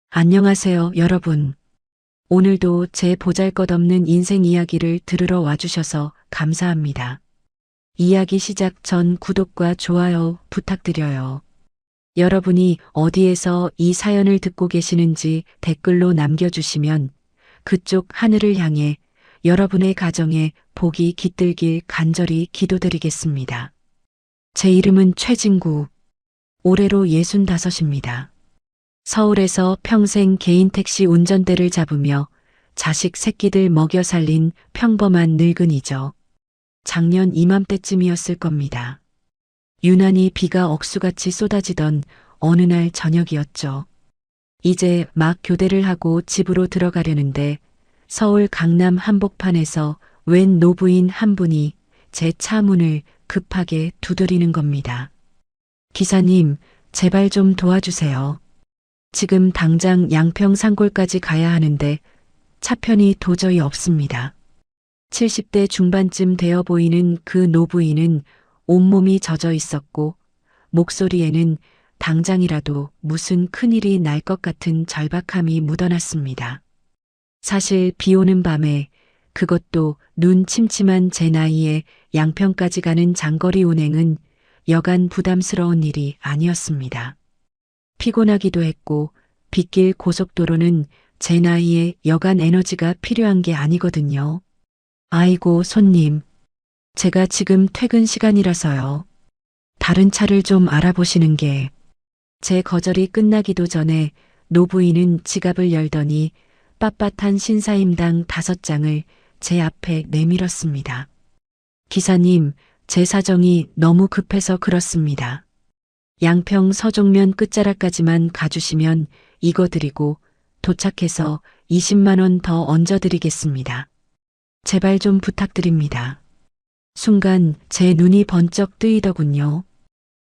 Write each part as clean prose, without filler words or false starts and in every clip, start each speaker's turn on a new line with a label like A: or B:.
A: 안녕하세요, 여러분. 오늘도 제 보잘것없는 인생 이야기를 들으러 와주셔서 감사합니다. 이야기 시작 전 구독과 좋아요 부탁드려요. 여러분이 어디에서 이 사연을 듣고 계시는지 댓글로 남겨주시면 그쪽 하늘을 향해 여러분의 가정에 복이 깃들길 간절히 기도드리겠습니다. 제 이름은 최진구. 올해로 65입니다. 서울에서 평생 개인 택시 운전대를 잡으며 자식 새끼들 먹여 살린 평범한 늙은이죠. 작년 이맘때쯤이었을 겁니다. 유난히 비가 억수같이 쏟아지던 어느 날 저녁이었죠. 이제 막 교대를 하고 집으로 들어가려는데 서울 강남 한복판에서 웬 노부인 한 분이 제 차 문을 급하게 두드리는 겁니다. 기사님, 제발 좀 도와주세요. 지금 당장 양평 산골까지 가야 하는데 차편이 도저히 없습니다. 70대 중반쯤 되어 보이는 그 노부인은 온몸이 젖어 있었고 목소리에는 당장이라도 무슨 큰일이 날 것 같은 절박함이 묻어났습니다. 사실 비 오는 밤에 그것도 눈 침침한 제 나이에 양평까지 가는 장거리 운행은 여간 부담스러운 일이 아니었습니다. 피곤하기도 했고 빗길 고속도로는 제 나이에 여간 에너지가 필요한 게 아니거든요. 아이고 손님, 제가 지금 퇴근 시간이라서요. 다른 차를 좀 알아보시는 게. 제 거절이 끝나기도 전에 노부인은 지갑을 열더니 빳빳한 신사임당 5장을 제 앞에 내밀었습니다. 기사님, 제 사정이 너무 급해서 그렇습니다. 양평 서종면 끝자락까지만 가주시면 이거 드리고 도착해서 20만 원 더 얹어드리겠습니다. 제발 좀 부탁드립니다. 순간 제 눈이 번쩍 뜨이더군요.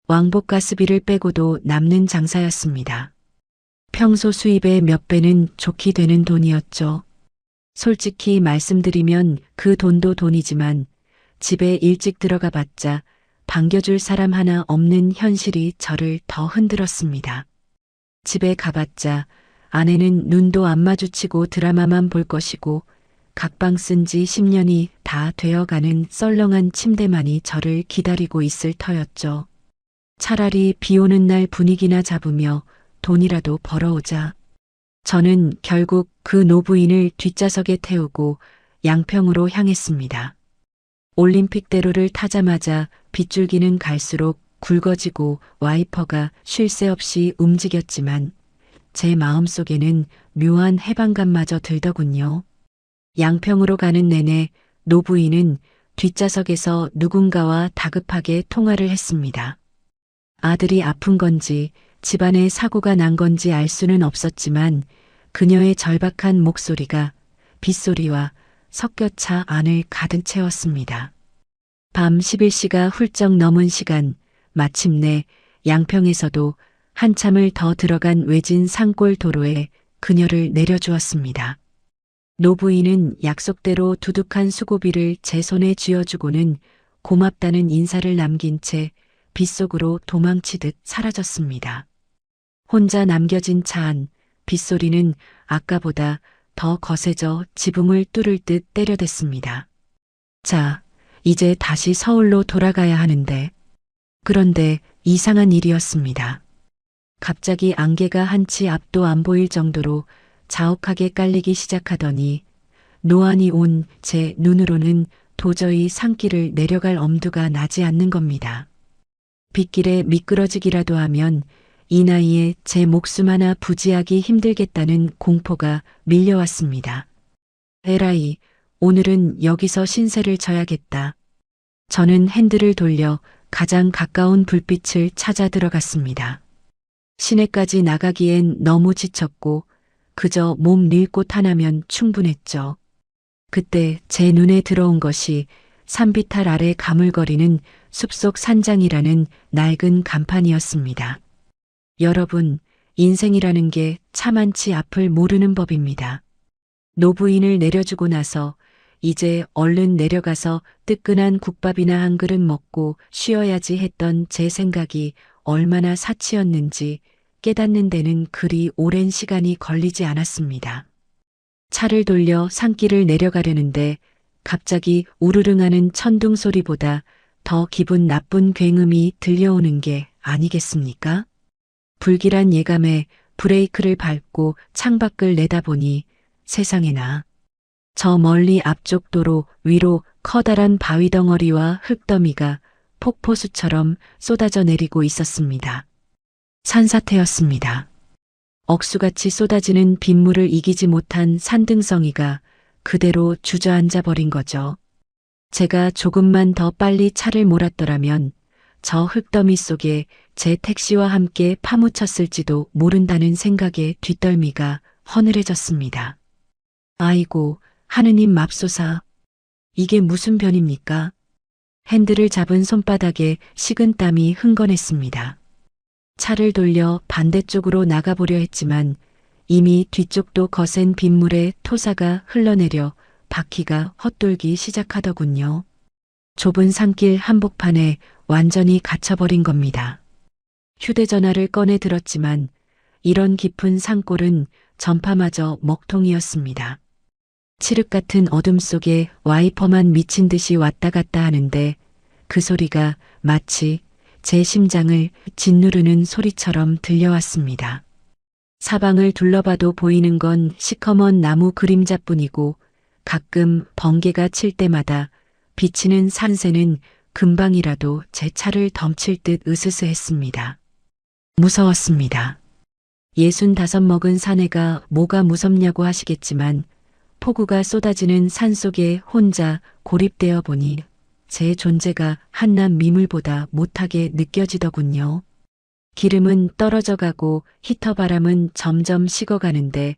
A: 왕복 가스비를 빼고도 남는 장사였습니다. 평소 수입의 몇 배는 좋게 되는 돈이었죠. 솔직히 말씀드리면 그 돈도 돈이지만 집에 일찍 들어가 봤자 반겨줄 사람 하나 없는 현실이 저를 더 흔들었습니다. 집에 가봤자 아내는 눈도 안 마주치고 드라마만 볼 것이고 각방 쓴 지 10년이 다 되어가는 썰렁한 침대만이 저를 기다리고 있을 터였죠. 차라리 비 오는 날 분위기나 잡으며 돈이라도 벌어오자. 저는 결국 그 노부인을 뒷좌석에 태우고 양평으로 향했습니다. 올림픽대로를 타자마자 빗줄기는 갈수록 굵어지고 와이퍼가 쉴 새 없이 움직였지만 제 마음속에는 묘한 해방감마저 들더군요. 양평으로 가는 내내 노부인은 뒷좌석에서 누군가와 다급하게 통화를 했습니다. 아들이 아픈 건지 집안에 사고가 난 건지 알 수는 없었지만 그녀의 절박한 목소리가 빗소리와 섞여 차 안을 가득 채웠습니다. 밤 11시가 훌쩍 넘은 시간, 마침내 양평에서도 한참을 더 들어간 외진 산골 도로에 그녀를 내려주었습니다. 노부인은 약속대로 두둑한 수고비를 제 손에 쥐어주고는 고맙다는 인사를 남긴 채 빗속으로 도망치듯 사라졌습니다. 혼자 남겨진 차 안, 빗소리는 아까보다 더 거세져 지붕을 뚫을 듯 때려댔습니다. 자, 이제 다시 서울로 돌아가야 하는데. 그런데 이상한 일이었습니다. 갑자기 안개가 한치 앞도 안 보일 정도로 자욱하게 깔리기 시작하더니 노안이 온 제 눈으로는 도저히 산길을 내려갈 엄두가 나지 않는 겁니다. 빗길에 미끄러지기라도 하면 이 나이에 제 목숨 하나 부지하기 힘들겠다는 공포가 밀려왔습니다. 에라이, 오늘은 여기서 신세를 져야겠다. 저는 핸들을 돌려 가장 가까운 불빛을 찾아 들어갔습니다. 시내까지 나가기엔 너무 지쳤고 그저 몸 릴 곳 하나면 충분했죠. 그때 제 눈에 들어온 것이 산비탈 아래 가물거리는 숲속 산장이라는 낡은 간판이었습니다. 여러분, 인생이라는 게 차만치 앞을 모르는 법입니다. 노부인을 내려주고 나서 이제 얼른 내려가서 뜨끈한 국밥이나 한 그릇 먹고 쉬어야지 했던 제 생각이 얼마나 사치였는지 깨닫는 데는 그리 오랜 시간이 걸리지 않았습니다. 차를 돌려 산길을 내려가려는데 갑자기 우르릉하는 천둥 소리보다 더 기분 나쁜 굉음이 들려오는 게 아니겠습니까? 불길한 예감에 브레이크를 밟고 창밖을 내다보니 세상에나 저 멀리 앞쪽 도로 위로 커다란 바위 덩어리와 흙더미가 폭포수처럼 쏟아져 내리고 있었습니다. 산사태였습니다. 억수같이 쏟아지는 빗물을 이기지 못한 산등성이가 그대로 주저앉아 버린 거죠. 제가 조금만 더 빨리 차를 몰았더라면 저 흙더미 속에 제 택시와 함께 파묻혔을지도 모른다는 생각에 뒷덜미가 허늘해졌습니다. 아이고, 하느님 맙소사. 이게 무슨 변입니까? 핸들을 잡은 손바닥에 식은땀이 흥건했습니다. 차를 돌려 반대쪽으로 나가보려 했지만 이미 뒤쪽도 거센 빗물에 토사가 흘러내려 바퀴가 헛돌기 시작하더군요. 좁은 산길 한복판에 완전히 갇혀버린 겁니다. 휴대전화를 꺼내 들었지만 이런 깊은 산골은 전파마저 먹통이었습니다. 칠흑 같은 어둠 속에 와이퍼만 미친 듯이 왔다 갔다 하는데 그 소리가 마치 제 심장을 짓누르는 소리처럼 들려왔습니다. 사방을 둘러봐도 보이는 건 시커먼 나무 그림자뿐이고 가끔 번개가 칠 때마다 비치는 산새는 금방이라도 제 차를 덮칠 듯 으스스했습니다. 무서웠습니다. 65 먹은 사내가 뭐가 무섭냐고 하시겠지만 폭우가 쏟아지는 산 속에 혼자 고립되어 보니 제 존재가 한낱 미물보다 못하게 느껴지더군요. 기름은 떨어져 가고 히터 바람은 점점 식어가는데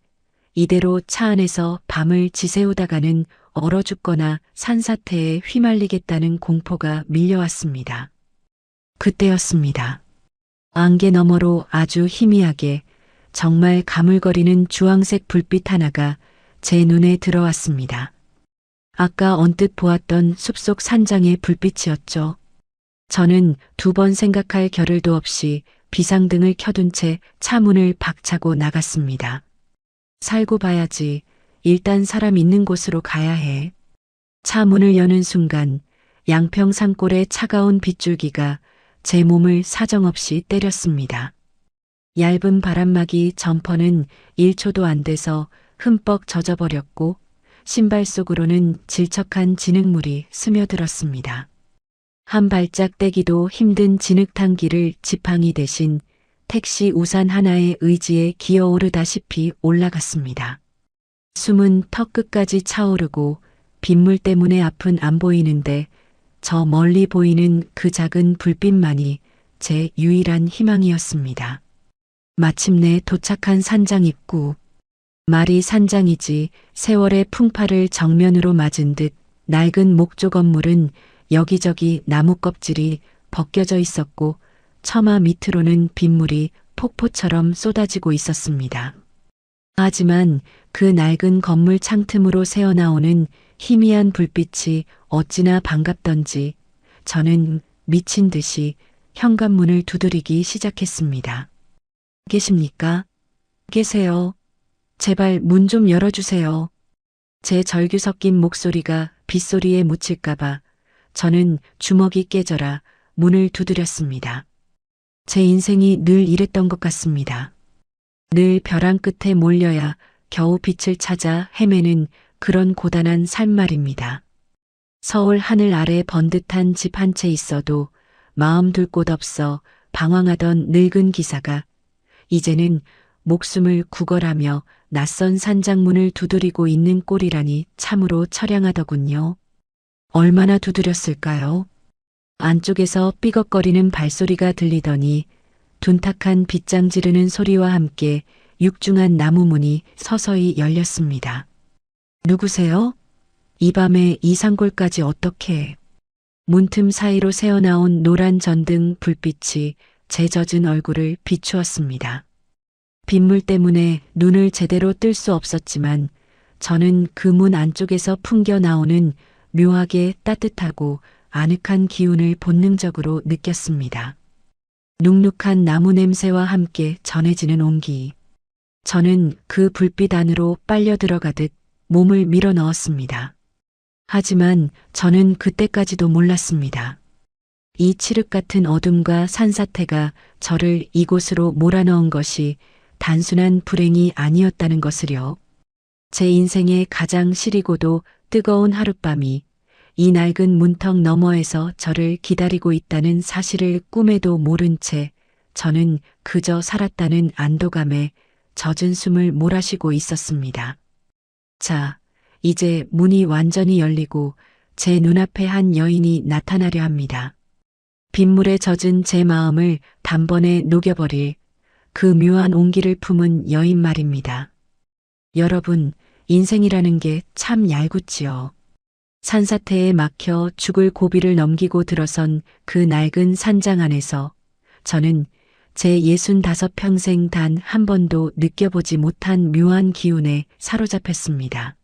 A: 이대로 차 안에서 밤을 지새우다가는 얼어 죽거나 산사태에 휘말리겠다는 공포가 밀려왔습니다. 그때였습니다. 안개 너머로 아주 희미하게 정말 가물거리는 주황색 불빛 하나가 제 눈에 들어왔습니다. 아까 언뜻 보았던 숲속 산장의 불빛이었죠. 저는 2번 생각할 겨를도 없이 비상등을 켜둔 채 차 문을 박차고 나갔습니다. 살고 봐야지. 일단 사람 있는 곳으로 가야 해. 차 문을 여는 순간 양평 산골의 차가운 빗줄기가 제 몸을 사정없이 때렸습니다. 얇은 바람막이 점퍼는 1초도 안 돼서 흠뻑 젖어버렸고 신발 속으로는 질척한 진흙물이 스며들었습니다. 한 발짝 떼기도 힘든 진흙탕 길을 지팡이 대신 택시 우산 하나의 의지에 기어오르다시피 올라갔습니다. 숨은 턱 끝까지 차오르고 빗물 때문에 앞은 안 보이는데 저 멀리 보이는 그 작은 불빛만이 제 유일한 희망이었습니다. 마침내 도착한 산장 입구. 말이 산장이지 세월의 풍파를 정면으로 맞은 듯 낡은 목조 건물은 여기저기 나무 껍질이 벗겨져 있었고 처마 밑으로는 빗물이 폭포처럼 쏟아지고 있었습니다. 하지만 그 낡은 건물 창틈으로 새어나오는 희미한 불빛이 어찌나 반갑던지 저는 미친 듯이 현관문을 두드리기 시작했습니다. 계십니까? 계세요. 제발 문 좀 열어주세요. 제 절규 섞인 목소리가 빗소리에 묻힐까봐 저는 주먹이 깨져라 문을 두드렸습니다. 제 인생이 늘 이랬던 것 같습니다. 늘 벼랑 끝에 몰려야 겨우 빛을 찾아 헤매는 그런 고단한 삶 말입니다. 서울 하늘 아래 번듯한 집 한 채 있어도 마음 둘 곳 없어 방황하던 늙은 기사가 이제는 목숨을 구걸하며 낯선 산장문을 두드리고 있는 꼴이라니 참으로 처량하더군요. 얼마나 두드렸을까요? 안쪽에서 삐걱거리는 발소리가 들리더니 둔탁한 빗장 지르는 소리와 함께 육중한 나무 문이 서서히 열렸습니다. 누구세요? 이 밤에 이 산골까지 어떻게? 문틈 사이로 새어나온 노란 전등 불빛이 제 젖은 얼굴을 비추었습니다. 빗물 때문에 눈을 제대로 뜰 수 없었지만 저는 그 문 안쪽에서 풍겨 나오는 묘하게 따뜻하고 아늑한 기운을 본능적으로 느꼈습니다. 눅눅한 나무 냄새와 함께 전해지는 온기. 저는 그 불빛 안으로 빨려 들어가듯 몸을 밀어 넣었습니다. 하지만 저는 그때까지도 몰랐습니다. 이 칠흑 같은 어둠과 산사태가 저를 이곳으로 몰아넣은 것이 단순한 불행이 아니었다는 것을요. 제 인생의 가장 시리고도 뜨거운 하룻밤이 이 낡은 문턱 너머에서 저를 기다리고 있다는 사실을 꿈에도 모른 채 저는 그저 살았다는 안도감에 젖은 숨을 몰아쉬고 있었습니다. 자, 이제 문이 완전히 열리고 제 눈앞에 한 여인이 나타나려 합니다. 빗물에 젖은 제 마음을 단번에 녹여버릴 그 묘한 온기를 품은 여인 말입니다. 여러분, 인생이라는 게 참 얄궂지요. 산사태에 막혀 죽을 고비를 넘기고 들어선 그 낡은 산장 안에서 저는 제 65평생 단 한 번도 느껴보지 못한 묘한 기운에 사로잡혔습니다.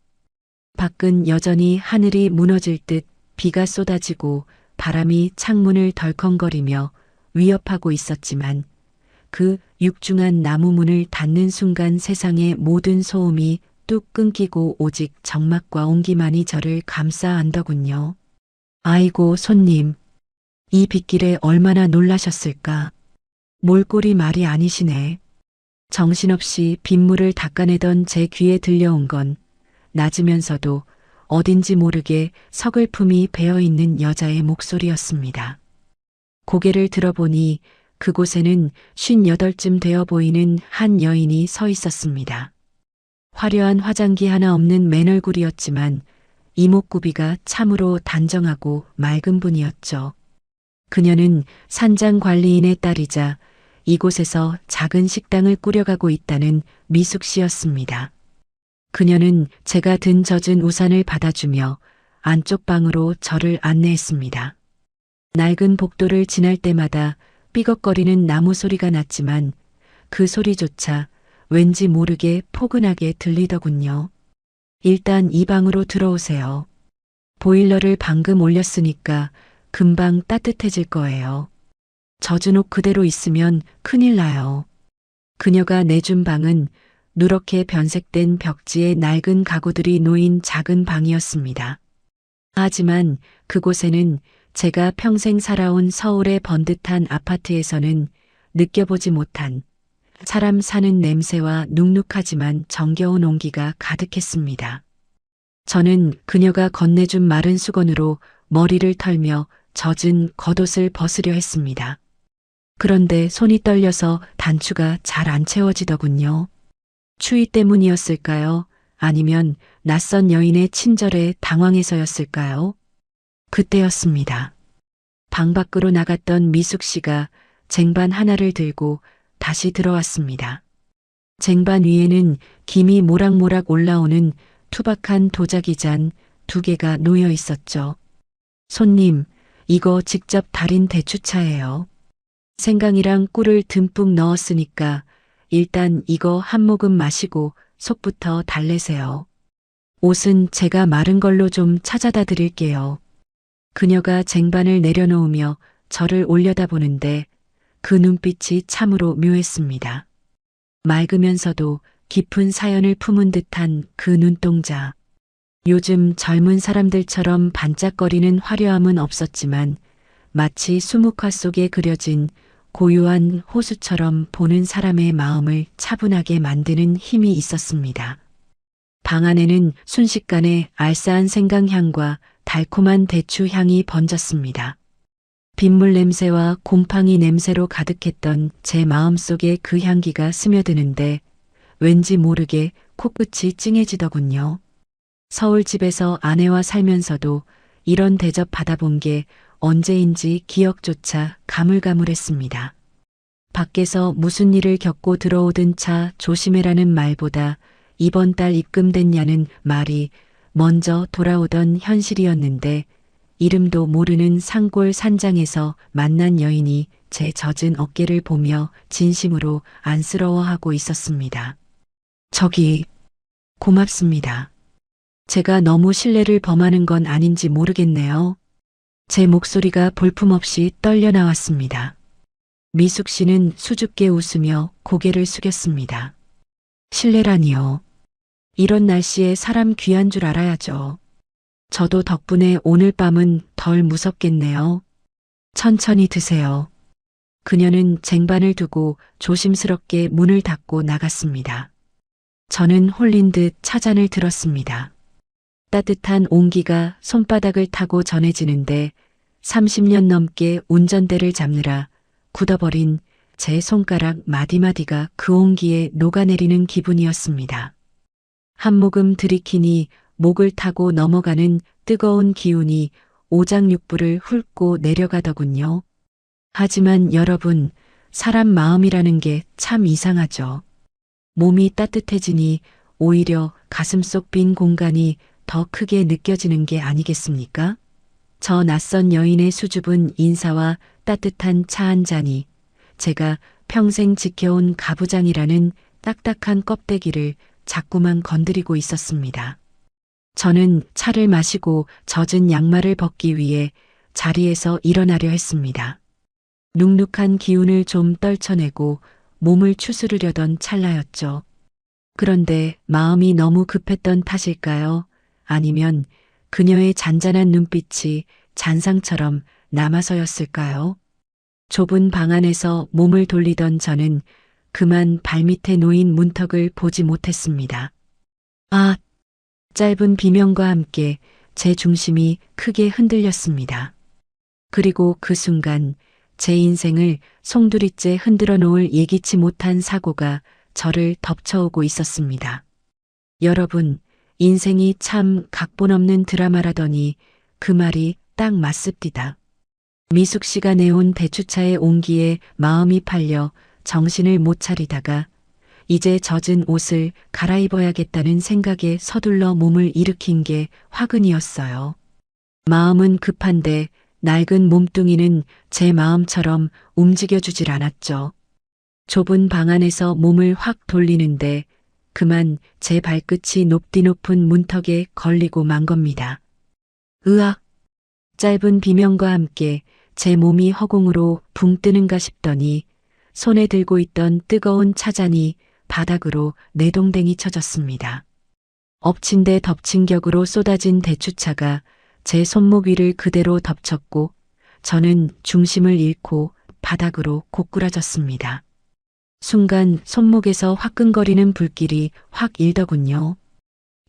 A: 밖은 여전히 하늘이 무너질 듯 비가 쏟아지고 바람이 창문을 덜컹거리며 위협하고 있었지만 그 육중한 나무 문을 닫는 순간 세상의 모든 소음이 뚝 끊기고 오직 정막과 온기만이 저를 감싸 안더군요. 아이고 손님, 이 빗길에 얼마나 놀라셨을까. 몰골이 말이 아니시네. 정신없이 빗물을 닦아내던 제 귀에 들려온 건 낮으면서도 어딘지 모르게 서글픔이 배어있는 여자의 목소리였습니다. 고개를 들어보니 그곳에는 58쯤 되어 보이는 한 여인이 서 있었습니다. 화려한 화장기 하나 없는 맨얼굴이었지만 이목구비가 참으로 단정하고 맑은 분이었죠. 그녀는 산장 관리인의 딸이자 이곳에서 작은 식당을 꾸려가고 있다는 미숙 씨였습니다. 그녀는 제가 든 젖은 우산을 받아주며 안쪽 방으로 저를 안내했습니다. 낡은 복도를 지날 때마다 삐걱거리는 나무 소리가 났지만 그 소리조차 왠지 모르게 포근하게 들리더군요. 일단 이 방으로 들어오세요. 보일러를 방금 올렸으니까 금방 따뜻해질 거예요. 젖은 옷 그대로 있으면 큰일 나요. 그녀가 내준 방은 누렇게 변색된 벽지에 낡은 가구들이 놓인 작은 방이었습니다. 하지만 그곳에는 제가 평생 살아온 서울의 번듯한 아파트에서는 느껴보지 못한 사람 사는 냄새와 눅눅하지만 정겨운 온기가 가득했습니다. 저는 그녀가 건네준 마른 수건으로 머리를 털며 젖은 겉옷을 벗으려 했습니다. 그런데 손이 떨려서 단추가 잘 안 채워지더군요. 추위 때문이었을까요? 아니면 낯선 여인의 친절에 당황해서였을까요? 그때였습니다. 방 밖으로 나갔던 미숙 씨가 쟁반 하나를 들고 다시 들어왔습니다. 쟁반 위에는 김이 모락모락 올라오는 투박한 도자기 잔 2개가 놓여 있었죠. 손님, 이거 직접 달인 대추차예요. 생강이랑 꿀을 듬뿍 넣었으니까 일단 이거 한 모금 마시고 속부터 달래세요. 옷은 제가 마른 걸로 좀 찾아다 드릴게요. 그녀가 쟁반을 내려놓으며 저를 올려다보는데 그 눈빛이 참으로 묘했습니다. 맑으면서도 깊은 사연을 품은 듯한 그 눈동자. 요즘 젊은 사람들처럼 반짝거리는 화려함은 없었지만 마치 수묵화 속에 그려진 고요한 호수처럼 보는 사람의 마음을 차분하게 만드는 힘이 있었습니다. 방 안에는 순식간에 알싸한 생강향과 달콤한 대추 향이 번졌습니다. 빗물 냄새와 곰팡이 냄새로 가득했던 제 마음속에 그 향기가 스며드는데 왠지 모르게 코끝이 찡해지더군요. 서울집에서 아내와 살면서도 이런 대접 받아본 게 언제인지 기억조차 가물가물했습니다. 밖에서 무슨 일을 겪고 들어오든 차 조심해라는 말보다 이번 달 입금됐냐는 말이 먼저 돌아오던 현실이었는데 이름도 모르는 산골 산장에서 만난 여인이 제 젖은 어깨를 보며 진심으로 안쓰러워하고 있었습니다. 저기, 고맙습니다. 제가 너무 신뢰를 범하는 건 아닌지 모르겠네요. 제 목소리가 볼품없이 떨려 나왔습니다. 미숙 씨는 수줍게 웃으며 고개를 숙였습니다. 실례라니요. 이런 날씨에 사람 귀한 줄 알아야죠. 저도 덕분에 오늘 밤은 덜 무섭겠네요. 천천히 드세요. 그녀는 쟁반을 두고 조심스럽게 문을 닫고 나갔습니다. 저는 홀린 듯 차잔을 들었습니다. 따뜻한 온기가 손바닥을 타고 전해지는데 30년 넘게 운전대를 잡느라 굳어버린 제 손가락 마디마디가 그 온기에 녹아내리는 기분이었습니다. 한 모금 들이키니 목을 타고 넘어가는 뜨거운 기운이 오장육부를 훑고 내려가더군요. 하지만 여러분, 사람 마음이라는 게 참 이상하죠. 몸이 따뜻해지니 오히려 가슴속 빈 공간이 더 크게 느껴지는 게 아니겠습니까? 저 낯선 여인의 수줍은 인사와 따뜻한 차 한 잔이 제가 평생 지켜온 가부장이라는 딱딱한 껍데기를 자꾸만 건드리고 있었습니다. 저는 차를 마시고 젖은 양말을 벗기 위해 자리에서 일어나려 했습니다. 눅눅한 기운을 좀 떨쳐내고 몸을 추스르려던 찰나였죠. 그런데 마음이 너무 급했던 탓일까요? 아니면 그녀의 잔잔한 눈빛이 잔상처럼 남아서였을까요? 좁은 방 안에서 몸을 돌리던 저는 그만 발밑에 놓인 문턱을 보지 못했습니다. 아! 짧은 비명과 함께 제 중심이 크게 흔들렸습니다. 그리고 그 순간 제 인생을 송두리째 흔들어 놓을 예기치 못한 사고가 저를 덮쳐오고 있었습니다. 여러분, 인생이 참 각본 없는 드라마라더니 그 말이 딱 맞습디다. 미숙 씨가 내온 대추차의 온기에 마음이 팔려 정신을 못 차리다가 이제 젖은 옷을 갈아입어야겠다는 생각에 서둘러 몸을 일으킨 게 화근이었어요. 마음은 급한데 낡은 몸뚱이는 제 마음처럼 움직여주질 않았죠. 좁은 방 안에서 몸을 확 돌리는데 그만 제 발끝이 높디 높은 문턱에 걸리고 만 겁니다. 으악! 짧은 비명과 함께 제 몸이 허공으로 붕 뜨는가 싶더니 손에 들고 있던 뜨거운 차잔이 바닥으로 내동댕이 쳐졌습니다. 엎친 데 덮친 격으로 쏟아진 대추차가 제 손목 위를 그대로 덮쳤고 저는 중심을 잃고 바닥으로 고꾸라졌습니다. 순간 손목에서 화끈거리는 불길이 확 일더군요.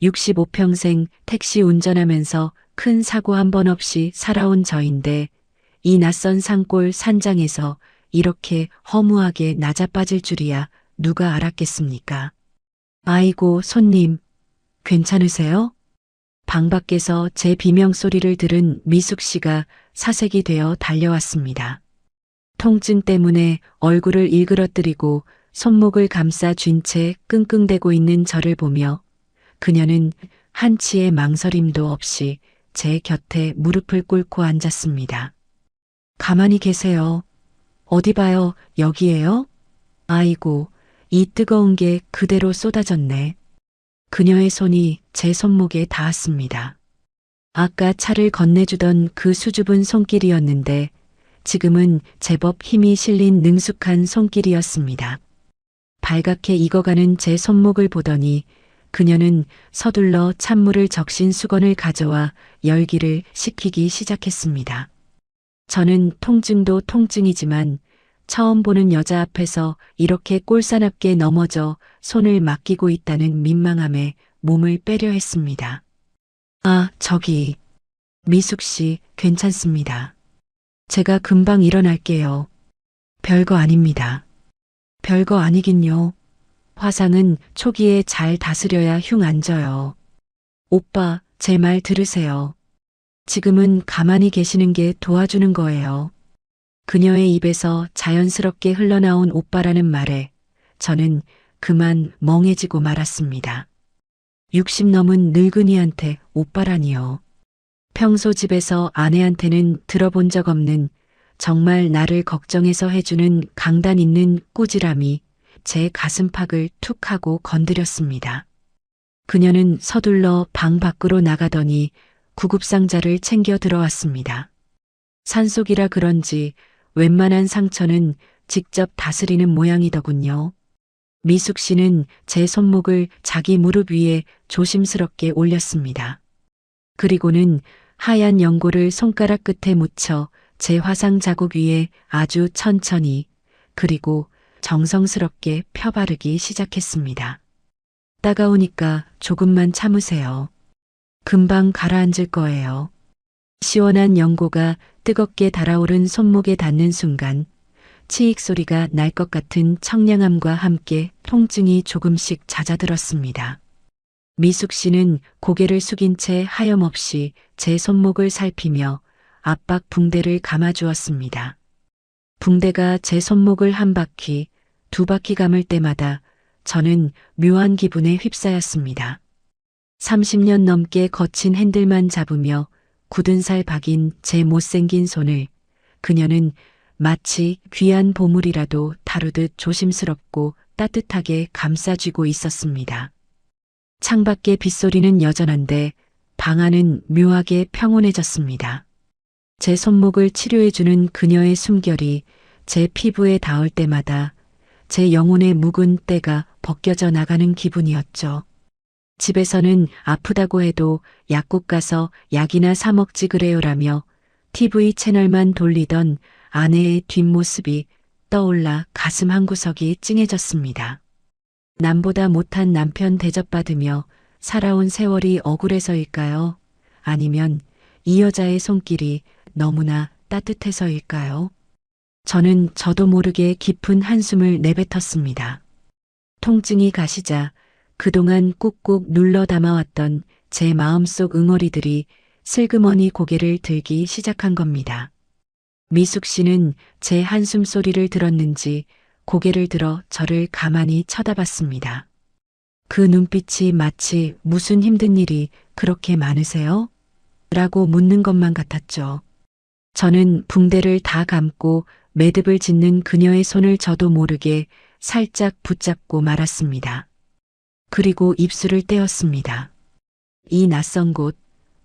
A: 65평생 택시 운전하면서 큰 사고 한 번 없이 살아온 저인데 이 낯선 산골 산장에서 이렇게 허무하게 낮아빠질 줄이야 누가 알았겠습니까? 아이고 손님, 괜찮으세요? 방 밖에서 제 비명소리를 들은 미숙 씨가 사색이 되어 달려왔습니다. 통증 때문에 얼굴을 일그러뜨리고 손목을 감싸 쥔 채 끙끙대고 있는 저를 보며 그녀는 한치의 망설임도 없이 제 곁에 무릎을 꿇고 앉았습니다. 가만히 계세요. 어디 봐요, 여기에요? 아이고, 이 뜨거운 게 그대로 쏟아졌네. 그녀의 손이 제 손목에 닿았습니다. 아까 차를 건네주던 그 수줍은 손길이었는데 지금은 제법 힘이 실린 능숙한 손길이었습니다. 발갛게 익어가는 제 손목을 보더니 그녀는 서둘러 찬물을 적신 수건을 가져와 열기를 식히기 시작했습니다. 저는 통증도 통증이지만 처음 보는 여자 앞에서 이렇게 꼴사납게 넘어져 손을 맡기고 있다는 민망함에 몸을 빼려 했습니다. 아, 저기, 미숙 씨, 괜찮습니다. 제가 금방 일어날게요. 별거 아닙니다. 별거 아니긴요. 화상은 초기에 잘 다스려야 흉 안 져요. 오빠, 제 말 들으세요. 지금은 가만히 계시는 게 도와주는 거예요. 그녀의 입에서 자연스럽게 흘러나온 오빠라는 말에 저는 그만 멍해지고 말았습니다. 60 넘은 늙은이한테 오빠라니요. 평소 집에서 아내한테는 들어본 적 없는 정말 나를 걱정해서 해주는 강단 있는 꾸지람이 제 가슴팍을 툭 하고 건드렸습니다. 그녀는 서둘러 방 밖으로 나가더니 구급상자를 챙겨 들어왔습니다. 산속이라 그런지 웬만한 상처는 직접 다스리는 모양이더군요. 미숙 씨는 제 손목을 자기 무릎 위에 조심스럽게 올렸습니다. 그리고는 하얀 연고를 손가락 끝에 묻혀 제 화상 자국 위에 아주 천천히 그리고 정성스럽게 펴바르기 시작했습니다. 따가우니까 조금만 참으세요. 금방 가라앉을 거예요. 시원한 연고가 뜨겁게 달아오른 손목에 닿는 순간 치익 소리가 날 것 같은 청량함과 함께 통증이 조금씩 잦아들었습니다. 미숙 씨는 고개를 숙인 채 하염없이 제 손목을 살피며 압박 붕대를 감아주었습니다. 붕대가 제 손목을 한 바퀴, 두 바퀴 감을 때마다 저는 묘한 기분에 휩싸였습니다. 30년 넘게 거친 핸들만 잡으며 굳은 살 박인 제 못생긴 손을 그녀는 마치 귀한 보물이라도 다루듯 조심스럽고 따뜻하게 감싸쥐고 있었습니다. 창밖의 빗소리는 여전한데 방 안은 묘하게 평온해졌습니다. 제 손목을 치료해주는 그녀의 숨결이 제 피부에 닿을 때마다 제 영혼의 묵은 때가 벗겨져 나가는 기분이었죠. 집에서는 아프다고 해도 약국 가서 약이나 사 먹지 그래요라며 TV 채널만 돌리던 아내의 뒷모습이 떠올라 가슴 한구석이 찡해졌습니다. 남보다 못한 남편 대접받으며 살아온 세월이 억울해서일까요? 아니면 이 여자의 손길이 너무나 따뜻해서일까요? 저는 저도 모르게 깊은 한숨을 내뱉었습니다. 통증이 가시자 그동안 꾹꾹 눌러 담아왔던 제 마음속 응어리들이 슬그머니 고개를 들기 시작한 겁니다. 미숙 씨는 제 한숨 소리를 들었는지 고개를 들어 저를 가만히 쳐다봤습니다. 그 눈빛이 마치 무슨 힘든 일이 그렇게 많으세요? 라고 묻는 것만 같았죠. 저는 붕대를 다 감고 매듭을 짓는 그녀의 손을 저도 모르게 살짝 붙잡고 말았습니다. 그리고 입술을 떼었습니다. 이 낯선 곳,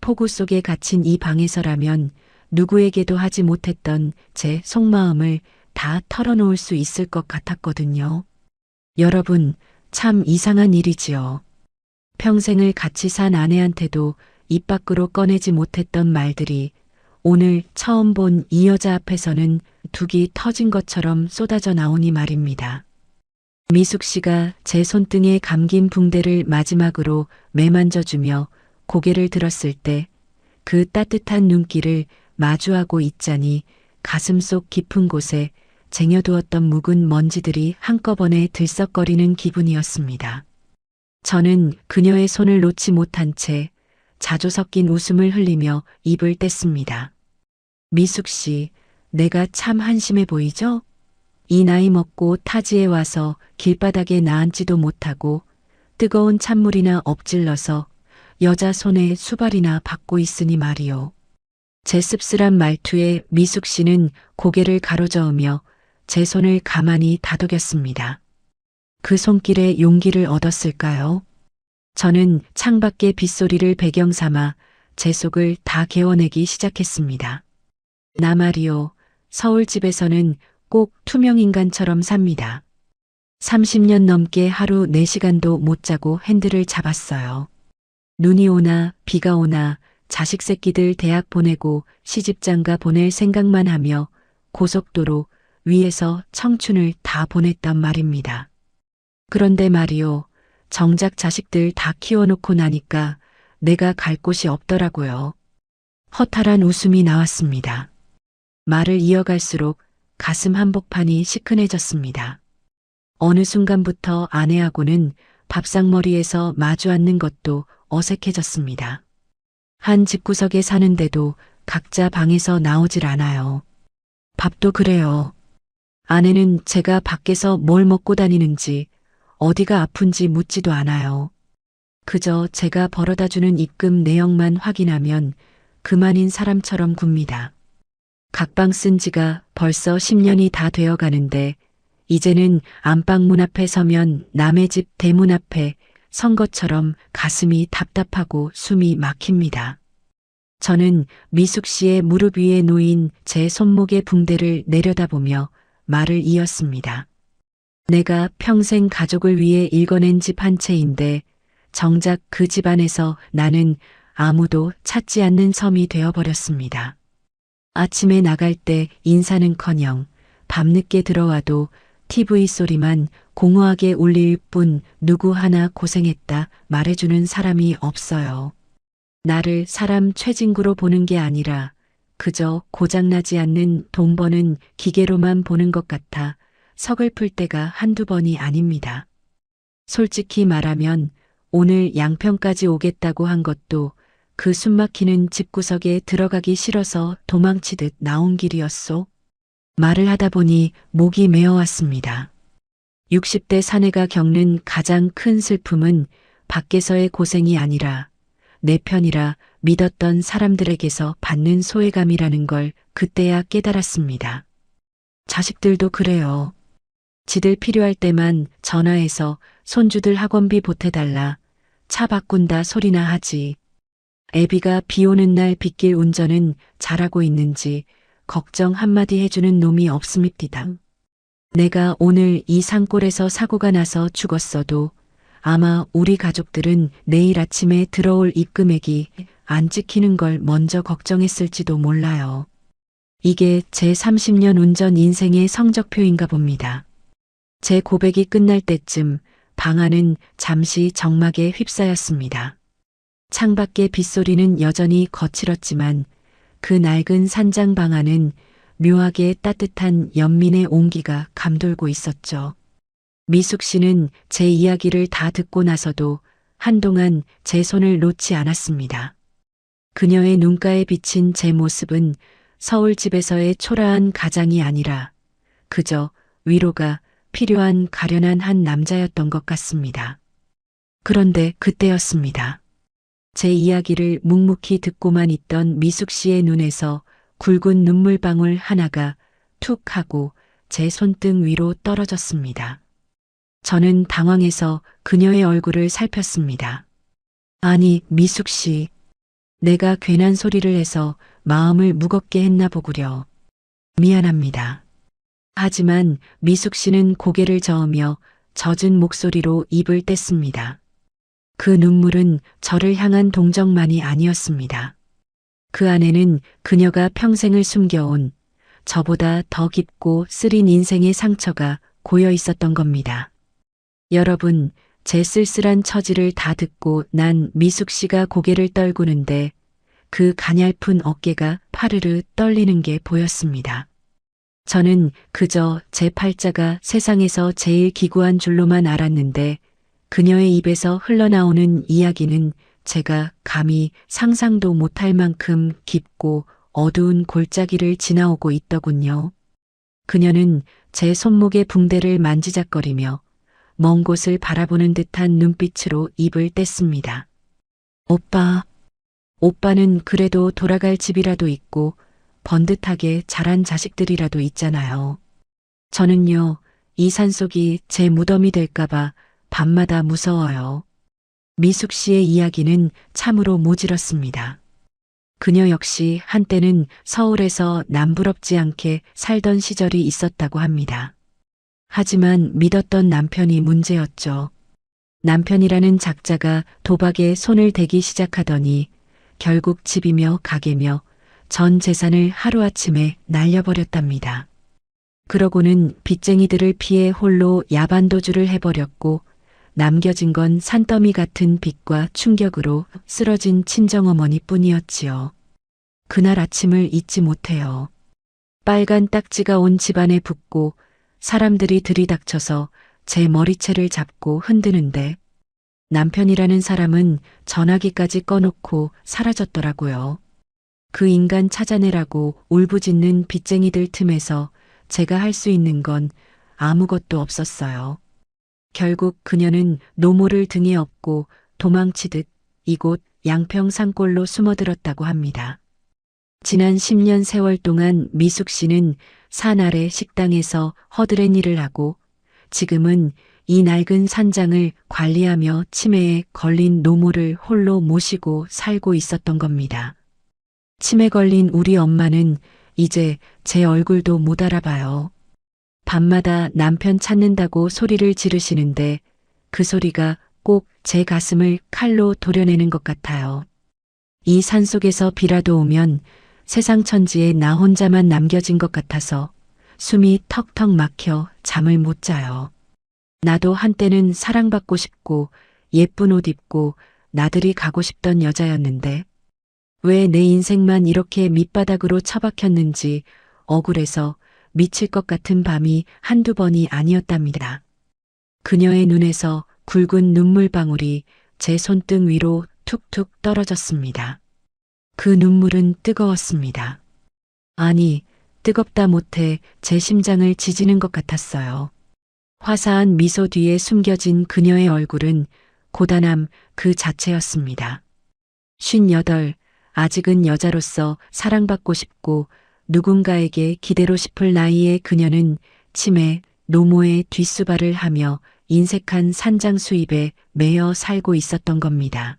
A: 폭우 속에 갇힌 이 방에서라면 누구에게도 하지 못했던 제 속마음을 다 털어놓을 수 있을 것 같았거든요. 여러분, 참 이상한 일이지요. 평생을 같이 산 아내한테도 입 밖으로 꺼내지 못했던 말들이 오늘 처음 본 이 여자 앞에서는 둑이 터진 것처럼 쏟아져 나오니 말입니다. 미숙 씨가 제 손등에 감긴 붕대를 마지막으로 매만져주며 고개를 들었을 때 그 따뜻한 눈길을 마주하고 있자니 가슴속 깊은 곳에 쟁여두었던 묵은 먼지들이 한꺼번에 들썩거리는 기분이었습니다. 저는 그녀의 손을 놓지 못한 채 자주 섞인 웃음을 흘리며 입을 뗐습니다. 미숙 씨, 내가 참 한심해 보이죠? 이 나이 먹고 타지에 와서 길바닥에 나앉지도 못하고 뜨거운 찬물이나 엎질러서 여자 손에 수발이나 받고 있으니 말이요. 제 씁쓸한 말투에 미숙 씨는 고개를 가로저으며 제 손을 가만히 다독였습니다. 그 손길에 용기를 얻었을까요? 저는 창밖의 빗소리를 배경 삼아 제 속을 다 개워내기 시작했습니다. 나 말이요. 서울집에서는 꼭 투명인간처럼 삽니다. 30년 넘게 하루 4시간도 못 자고 핸들을 잡았어요. 눈이 오나 비가 오나 자식 새끼들 대학 보내고 시집장가 보낼 생각만 하며 고속도로 위에서 청춘을 다 보냈단 말입니다. 그런데 말이요. 정작 자식들 다 키워놓고 나니까 내가 갈 곳이 없더라고요. 허탈한 웃음이 나왔습니다. 말을 이어갈수록 가슴 한복판이 시큰해졌습니다. 어느 순간부터 아내하고는 밥상머리에서 마주 앉는 것도 어색해졌습니다. 한 집구석에 사는데도 각자 방에서 나오질 않아요. 밥도 그래요. 아내는 제가 밖에서 뭘 먹고 다니는지 어디가 아픈지 묻지도 않아요. 그저 제가 벌어다주는 입금 내역만 확인하면 그만인 사람처럼 굽니다. 각방 쓴 지가 벌써 10년이 다 되어 가는데 이제는 안방 문 앞에 서면 남의 집 대문 앞에 선 것처럼 가슴이 답답하고 숨이 막힙니다. 저는 미숙 씨의 무릎 위에 놓인 제 손목의 붕대를 내려다보며 말을 이었습니다. 내가 평생 가족을 위해 일궈낸 집 한 채인데 정작 그 집안에서 나는 아무도 찾지 않는 섬이 되어버렸습니다. 아침에 나갈 때 인사는커녕 밤늦게 들어와도 TV 소리만 공허하게 울릴 뿐 누구 하나 고생했다 말해주는 사람이 없어요. 나를 사람 최진구로 보는 게 아니라 그저 고장나지 않는 돈 버는 기계로만 보는 것 같아 서글플 때가 한두 번이 아닙니다. 솔직히 말하면 오늘 양평까지 오겠다고 한 것도 그 숨막히는 집구석에 들어가기 싫어서 도망치듯 나온 길이었소. 말을 하다 보니 목이 메어왔습니다. 60대 사내가 겪는 가장 큰 슬픔은 밖에서의 고생이 아니라 내 편이라 믿었던 사람들에게서 받는 소외감이라는 걸 그때야 깨달았습니다. 자식들도 그래요. 지들 필요할 때만 전화해서 손주들 학원비 보태달라, 차 바꾼다 소리나 하지. 애비가 비 오는 날 빗길 운전은 잘하고 있는지 걱정 한마디 해주는 놈이 없음입디다. 내가 오늘 이 산골에서 사고가 나서 죽었어도 아마 우리 가족들은 내일 아침에 들어올 입금액이 안 찍히는 걸 먼저 걱정했을지도 몰라요. 이게 제 30년 운전 인생의 성적표인가 봅니다. 제 고백이 끝날 때쯤 방 안은 잠시 적막에 휩싸였습니다. 창밖의 빗소리는 여전히 거칠었지만 그 낡은 산장 방 안은 묘하게 따뜻한 연민의 온기가 감돌고 있었죠. 미숙 씨는 제 이야기를 다 듣고 나서도 한동안 제 손을 놓지 않았습니다. 그녀의 눈가에 비친 제 모습은 서울집에서의 초라한 가장이 아니라 그저 위로가 필요한 가련한 한 남자였던 것 같습니다. 그런데 그때였습니다. 제 이야기를 묵묵히 듣고만 있던 미숙 씨의 눈에서 굵은 눈물방울 하나가 툭 하고 제 손등 위로 떨어졌습니다. 저는 당황해서 그녀의 얼굴을 살폈습니다. 아니, 미숙 씨. 내가 괜한 소리를 해서 마음을 무겁게 했나 보구려. 미안합니다. 하지만 미숙 씨는 고개를 저으며 젖은 목소리로 입을 뗐습니다. 그 눈물은 저를 향한 동정만이 아니었습니다. 그 안에는 그녀가 평생을 숨겨온 저보다 더 깊고 쓰린 인생의 상처가 고여 있었던 겁니다. 여러분, 제 쓸쓸한 처지를 다 듣고 난 미숙 씨가 고개를 떨구는데 그 가냘픈 어깨가 파르르 떨리는 게 보였습니다. 저는 그저 제 팔자가 세상에서 제일 기구한 줄로만 알았는데 그녀의 입에서 흘러나오는 이야기는 제가 감히 상상도 못할 만큼 깊고 어두운 골짜기를 지나오고 있더군요. 그녀는 제 손목의 붕대를 만지작거리며 먼 곳을 바라보는 듯한 눈빛으로 입을 뗐습니다. 오빠, 오빠는 그래도 돌아갈 집이라도 있고 번듯하게 자란 자식들이라도 있잖아요. 저는요, 이 산속이 제 무덤이 될까봐 밤마다 무서워요. 미숙 씨의 이야기는 참으로 모질었습니다. 그녀 역시 한때는 서울에서 남부럽지 않게 살던 시절이 있었다고 합니다. 하지만 믿었던 남편이 문제였죠. 남편이라는 작자가 도박에 손을 대기 시작하더니 결국 집이며 가게며 전 재산을 하루아침에 날려버렸답니다. 그러고는 빚쟁이들을 피해 홀로 야반도주를 해버렸고 남겨진 건 산더미 같은 빚과 충격으로 쓰러진 친정어머니뿐이었지요. 그날 아침을 잊지 못해요. 빨간 딱지가 온 집안에 붙고 사람들이 들이닥쳐서 제 머리채를 잡고 흔드는데 남편이라는 사람은 전화기까지 꺼놓고 사라졌더라고요. 그 인간 찾아내라고 울부짖는 빚쟁이들 틈에서 제가 할 수 있는 건 아무것도 없었어요. 결국 그녀는 노모를 등에 업고 도망치듯 이곳 양평 산골로 숨어들었다고 합니다. 지난 10년 세월 동안 미숙 씨는 산 아래 식당에서 허드렛 일을 하고 지금은 이 낡은 산장을 관리하며 치매에 걸린 노모를 홀로 모시고 살고 있었던 겁니다. 치매 걸린 우리 엄마는 이제 제 얼굴도 못 알아봐요. 밤마다 남편 찾는다고 소리를 지르시는데 그 소리가 꼭 제 가슴을 칼로 도려내는 것 같아요. 이 산속에서 비라도 오면 세상 천지에 나 혼자만 남겨진 것 같아서 숨이 턱턱 막혀 잠을 못 자요. 나도 한때는 사랑받고 싶고 예쁜 옷 입고 나들이 가고 싶던 여자였는데 왜 내 인생만 이렇게 밑바닥으로 처박혔는지 억울해서 미칠 것 같은 밤이 한두 번이 아니었답니다. 그녀의 눈에서 굵은 눈물방울이 제 손등 위로 툭툭 떨어졌습니다. 그 눈물은 뜨거웠습니다. 아니, 뜨겁다 못해 제 심장을 지지는 것 같았어요. 화사한 미소 뒤에 숨겨진 그녀의 얼굴은 고단함 그 자체였습니다. 58, 아직은 여자로서 사랑받고 싶고 누군가에게 기대로 싶을 나이의 그녀는 치매, 노모의 뒷수발을 하며 인색한 산장수입에 매여 살고 있었던 겁니다.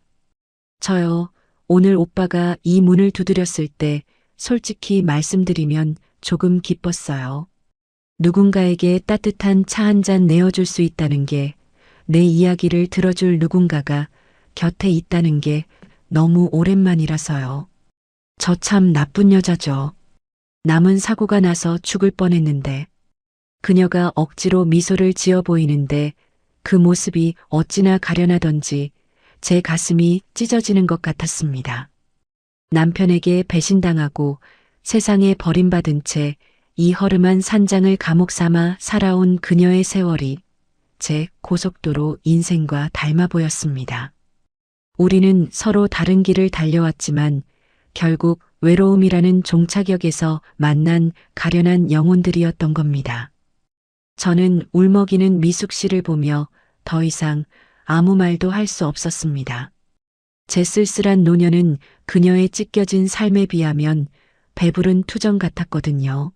A: 저요, 오늘 오빠가 이 문을 두드렸을 때 솔직히 말씀드리면 조금 기뻤어요. 누군가에게 따뜻한 차 한 잔 내어줄 수 있다는 게, 내 이야기를 들어줄 누군가가 곁에 있다는 게 너무 오랜만이라서요. 저 참 나쁜 여자죠. 남은 사고가 나서 죽을 뻔했는데 그녀가 억지로 미소를 지어 보이는데 그 모습이 어찌나 가련하던지 제 가슴이 찢어지는 것 같았습니다. 남편에게 배신당하고 세상에 버림받은 채 이 허름한 산장을 감옥 삼아 살아온 그녀의 세월이 제 고속도로 인생과 닮아 보였습니다. 우리는 서로 다른 길을 달려왔지만 결국 외로움이라는 종착역에서 만난 가련한 영혼들이었던 겁니다. 저는 울먹이는 미숙 씨를 보며 더 이상 아무 말도 할 수 없었습니다. 제 쓸쓸한 노년은 그녀의 찢겨진 삶에 비하면 배부른 투정 같았거든요.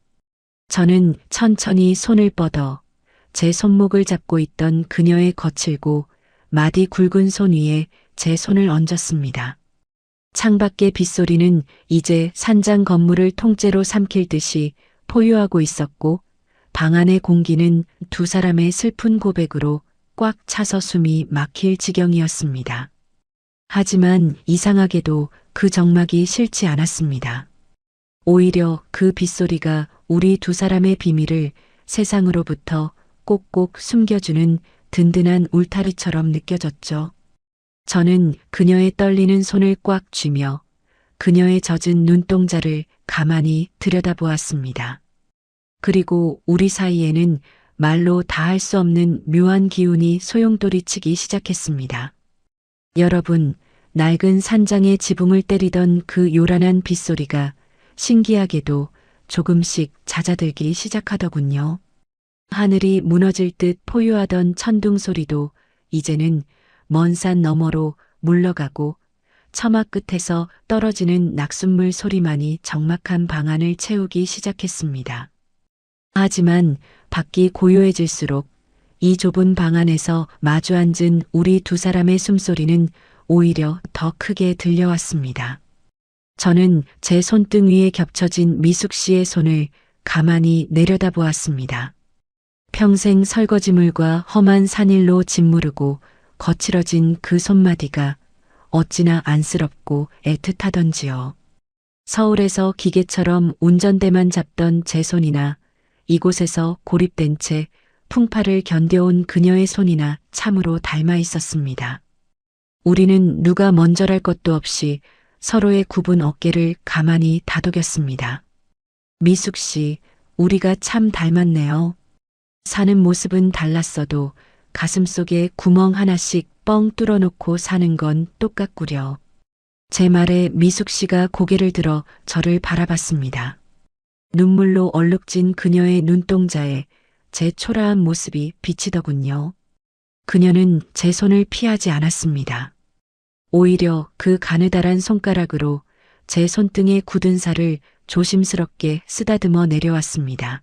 A: 저는 천천히 손을 뻗어 제 손목을 잡고 있던 그녀의 거칠고 마디 굵은 손 위에 제 손을 얹었습니다. 창밖의 빗소리는 이제 산장 건물을 통째로 삼킬 듯이 포효하고 있었고 방 안의 공기는 두 사람의 슬픈 고백으로 꽉 차서 숨이 막힐 지경이었습니다. 하지만 이상하게도 그 정막이 싫지 않았습니다. 오히려 그 빗소리가 우리 두 사람의 비밀을 세상으로부터 꼭꼭 숨겨주는 든든한 울타리처럼 느껴졌죠. 저는 그녀의 떨리는 손을 꽉 쥐며 그녀의 젖은 눈동자를 가만히 들여다보았습니다. 그리고 우리 사이에는 말로 다 할 수 없는 묘한 기운이 소용돌이치기 시작했습니다. 여러분, 낡은 산장의 지붕을 때리던 그 요란한 빗소리가 신기하게도 조금씩 잦아들기 시작하더군요. 하늘이 무너질 듯 포효하던 천둥 소리도 이제는 먼 산 너머로 물러가고 처막 끝에서 떨어지는 낙숫물 소리만이 적막한 방 안을 채우기 시작했습니다. 하지만 밖이 고요해질수록 이 좁은 방 안에서 마주 앉은 우리 두 사람의 숨소리는 오히려 더 크게 들려왔습니다. 저는 제 손등 위에 겹쳐진 미숙 씨의 손을 가만히 내려다보았습니다. 평생 설거지물과 험한 산일로 짓무르고 거칠어진 그 손마디가 어찌나 안쓰럽고 애틋하던지요. 서울에서 기계처럼 운전대만 잡던 제 손이나 이곳에서 고립된 채 풍파를 견뎌온 그녀의 손이나 참으로 닮아 있었습니다. 우리는 누가 먼저랄 것도 없이 서로의 굽은 어깨를 가만히 다독였습니다. 미숙 씨, 우리가 참 닮았네요. 사는 모습은 달랐어도 가슴속에 구멍 하나씩 뻥 뚫어놓고 사는 건 똑같구려. 제 말에 미숙 씨가 고개를 들어 저를 바라봤습니다. 눈물로 얼룩진 그녀의 눈동자에 제 초라한 모습이 비치더군요. 그녀는 제 손을 피하지 않았습니다. 오히려 그 가느다란 손가락으로 제 손등에 굳은 살을 조심스럽게 쓰다듬어 내려왔습니다.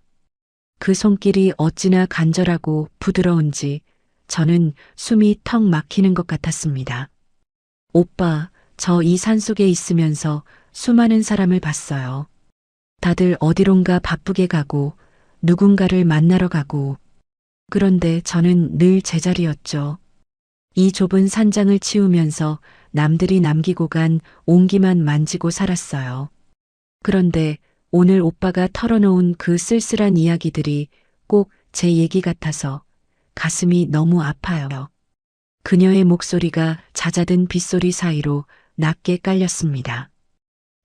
A: 그 손길이 어찌나 간절하고 부드러운지 저는 숨이 턱 막히는 것 같았습니다. 오빠, 저 이 산속에 있으면서 수많은 사람을 봤어요. 다들 어디론가 바쁘게 가고 누군가를 만나러 가고. 그런데 저는 늘 제자리였죠. 이 좁은 산장을 치우면서 남들이 남기고 간 옹기만 만지고 살았어요. 그런데 오늘 오빠가 털어놓은 그 쓸쓸한 이야기들이 꼭 제 얘기 같아서 가슴이 너무 아파요. 그녀의 목소리가 잦아든 빗소리 사이로 낮게 깔렸습니다.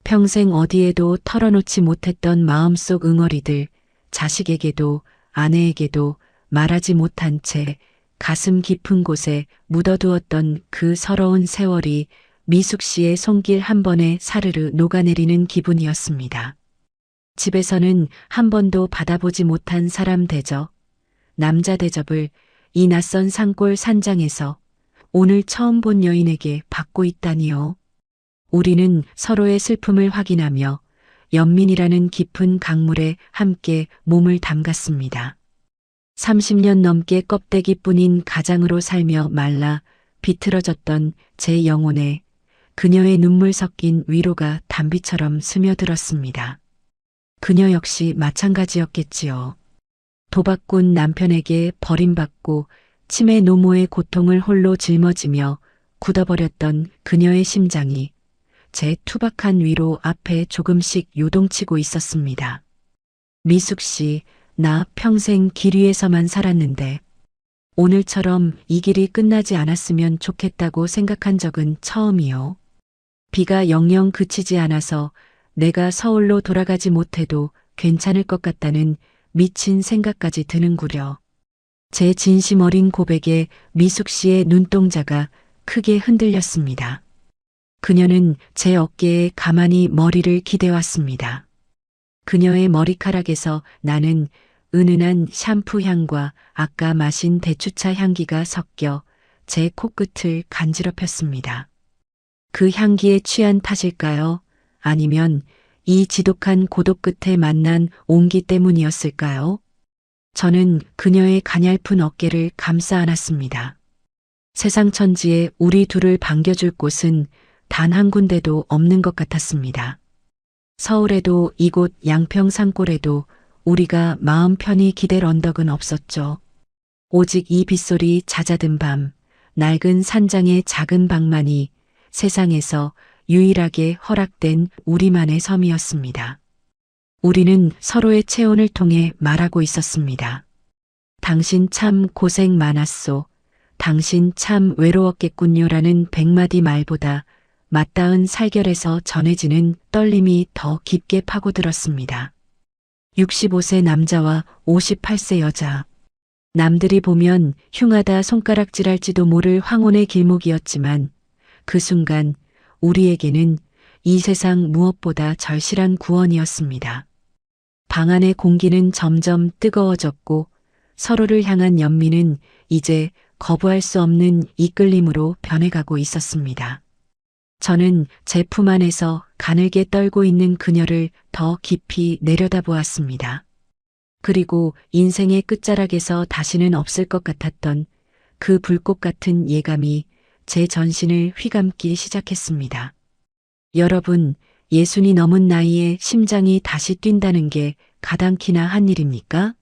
A: 평생 어디에도 털어놓지 못했던 마음속 응어리들, 자식에게도 아내에게도 말하지 못한 채 가슴 깊은 곳에 묻어두었던 그 서러운 세월이 미숙 씨의 손길 한 번에 사르르 녹아내리는 기분이었습니다. 집에서는 한 번도 받아보지 못한 사람 대접, 남자 대접을 이 낯선 산골 산장에서 오늘 처음 본 여인에게 받고 있다니요. 우리는 서로의 슬픔을 확인하며 연민이라는 깊은 강물에 함께 몸을 담갔습니다. 30년 넘게 껍데기뿐인 가장으로 살며 말라 비틀어졌던 제 영혼에 그녀의 눈물 섞인 위로가 단비처럼 스며들었습니다. 그녀 역시 마찬가지였겠지요. 도박꾼 남편에게 버림받고 치매 노모의 고통을 홀로 짊어지며 굳어버렸던 그녀의 심장이 제 투박한 위로 앞에 조금씩 요동치고 있었습니다. 미숙 씨, 나 평생 길 위에서만 살았는데 오늘처럼 이 길이 끝나지 않았으면 좋겠다고 생각한 적은 처음이요. 비가 영영 그치지 않아서 내가 서울로 돌아가지 못해도 괜찮을 것 같다는 미친 생각까지 드는구려. 제 진심 어린 고백에 미숙 씨의 눈동자가 크게 흔들렸습니다. 그녀는 제 어깨에 가만히 머리를 기대왔습니다. 그녀의 머리카락에서 나는 은은한 샴푸 향과 아까 마신 대추차 향기가 섞여 제 코끝을 간지럽혔습니다. 그 향기에 취한 탓일까요? 아니면 이 지독한 고독 끝에 만난 온기 때문이었을까요? 저는 그녀의 가냘픈 어깨를 감싸 안았습니다. 세상 천지에 우리 둘을 반겨줄 곳은 단 한 군데도 없는 것 같았습니다. 서울에도 이곳 양평산골에도 우리가 마음 편히 기댈 언덕은 없었죠. 오직 이 빗소리 잦아든 밤, 낡은 산장의 작은 방만이 세상에서 유일하게 허락된 우리만의 섬이었습니다. 우리는 서로의 체온을 통해 말하고 있었습니다. 당신 참 고생 많았소. 당신 참 외로웠겠군요라는 100마디 말보다 맞닿은 살결에서 전해지는 떨림이 더 깊게 파고들었습니다. 65세 남자와 58세 여자. 남들이 보면 흉하다 손가락질할지도 모를 황혼의 길목이었지만 그 순간 우리에게는 이 세상 무엇보다 절실한 구원이었습니다. 방 안의 공기는 점점 뜨거워졌고 서로를 향한 연민은 이제 거부할 수 없는 이끌림으로 변해가고 있었습니다. 저는 제 품 안에서 가늘게 떨고 있는 그녀를 더 깊이 내려다보았습니다. 그리고 인생의 끝자락에서 다시는 없을 것 같았던 그 불꽃 같은 예감이 제 전신을 휘감기 시작했습니다. 여러분, 60이 넘은 나이에 심장이 다시 뛴다는 게 가당키나 한 일입니까?